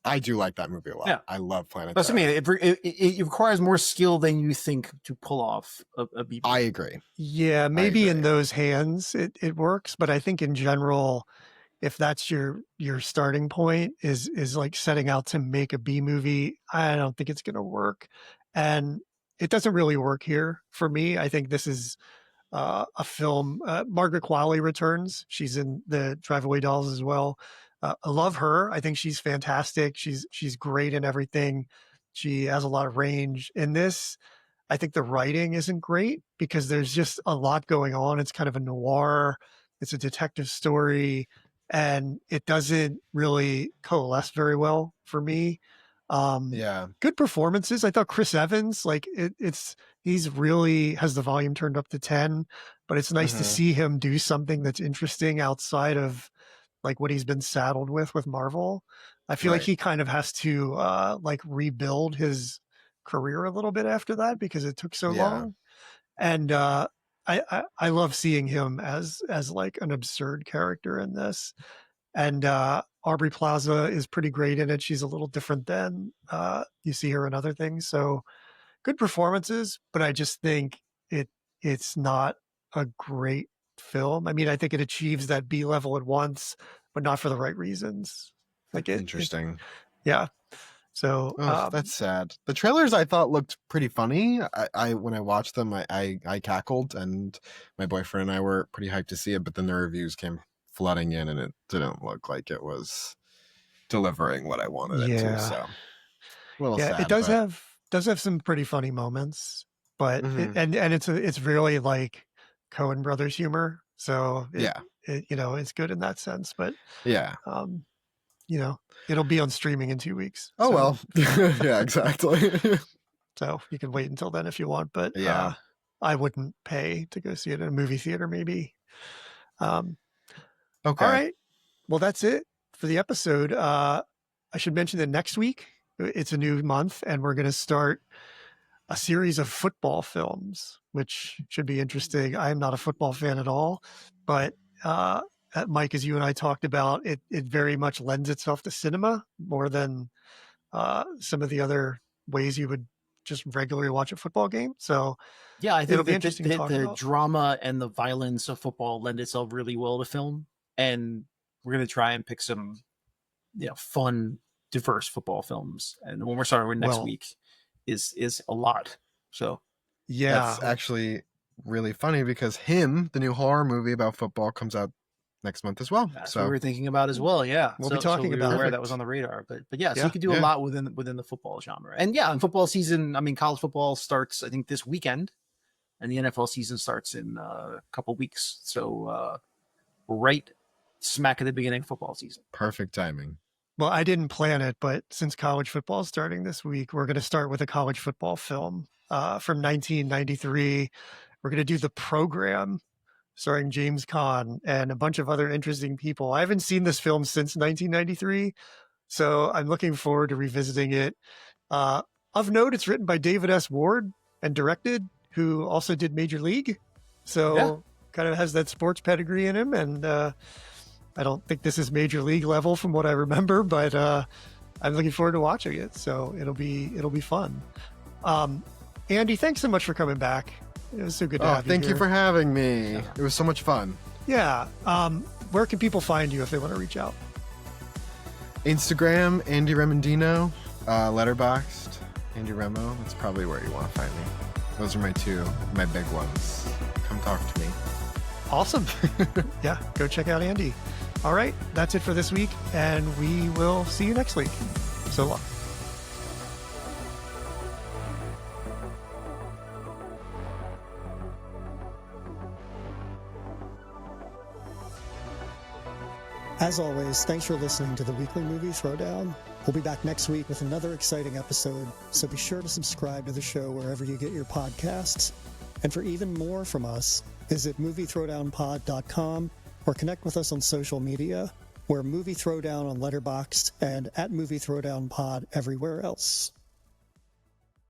I do like that movie a lot. Yeah. I love Planet Terror. That's what I mean. It requires more skill than you think to pull off a B movie. I agree. Yeah, maybe in those hands it works, but I think in general, if that's your starting point is like setting out to make a B movie, I don't think it's going to work. And it doesn't really work here for me. I think this is a film. Margaret Qualley returns. She's in the Drive Away Dolls as well. I love her. I think she's fantastic. She's great in everything. She has a lot of range. In this, I think the writing isn't great because there's just a lot going on. It's kind of a noir. It's a detective story, and it doesn't really coalesce very well for me. Good performances. I thought Chris Evans, like he's really has the volume turned up to 10, but it's nice to see him do something that's interesting outside of like what he's been saddled with Marvel. I feel like he kind of has to like rebuild his career a little bit after that because it took so long. And I love seeing him as like an absurd character in this. And Aubrey Plaza is pretty great in it. She's a little different than you see her in other things. So good performances, but I just think it's not a great film. I mean, I think it achieves that B level at once, but not for the right reasons. Like interesting. So that's sad. The trailers I thought looked pretty funny. I when I watched them, I cackled, and my boyfriend and I were pretty hyped to see it. But then the reviews came flooding in, and it didn't look like it was delivering what I wanted it to. So a little sad. It does have some pretty funny moments, but and it's really like Coen Brothers humor. So it's good in that sense. But it'll be on streaming in 2 weeks. Oh, so. Well, yeah, exactly. So you can wait until then if you want, but I wouldn't pay to go see it in a movie theater, maybe. Okay. All right. Well, that's it for the episode. I should mention that next week, it's a new month, and we're going to start a series of football films, which should be interesting. I am not a football fan at all, but Mike, as you and I talked about, it very much lends itself to cinema more than some of the other ways you would just regularly watch a football game. So yeah, I think the drama and the violence of football lend itself really well to film, and we're going to try and pick some fun, diverse football films. And when we're starting with next week is a lot. So that's actually really funny because the new horror movie about football, comes out next month as well. That's what we were thinking about as well. Yeah, we'll be talking about where that was on the radar. But so you could do a lot within the football genre. And in football season, I mean, college football starts I think this weekend, and the NFL season starts in a couple weeks. So right smack at the beginning of football season. Perfect timing. Well, I didn't plan it, but since college football is starting this week, we're going to start with a college football film from 1993. We're going to do The Program, starring James Caan and a bunch of other interesting people. I haven't seen this film since 1993, so I'm looking forward to revisiting it. Of note, it's written by David S. Ward and directed, who also did Major League. So kind of has that sports pedigree in him. And I don't think this is Major League level from what I remember, but I'm looking forward to watching it. So it'll be fun. Andy, thanks so much for coming back. It was so good to have you. Thank you for having me. Yeah. It was so much fun. Yeah. Where can people find you if they want to reach out? Instagram, Andy Remondino. Letterboxd, Andy Remo. That's probably where you want to find me. Those are my big ones. Come talk to me. Awesome. Yeah, go check out Andy. All right. That's it for this week, and we will see you next week. So long. As always, thanks for listening to the Weekly Movie Throwdown. We'll be back next week with another exciting episode, so be sure to subscribe to the show wherever you get your podcasts. And for even more from us, visit moviethrowdownpod.com or connect with us on social media. We're Movie Throwdown on Letterboxd and at Movie Throwdown Pod everywhere else.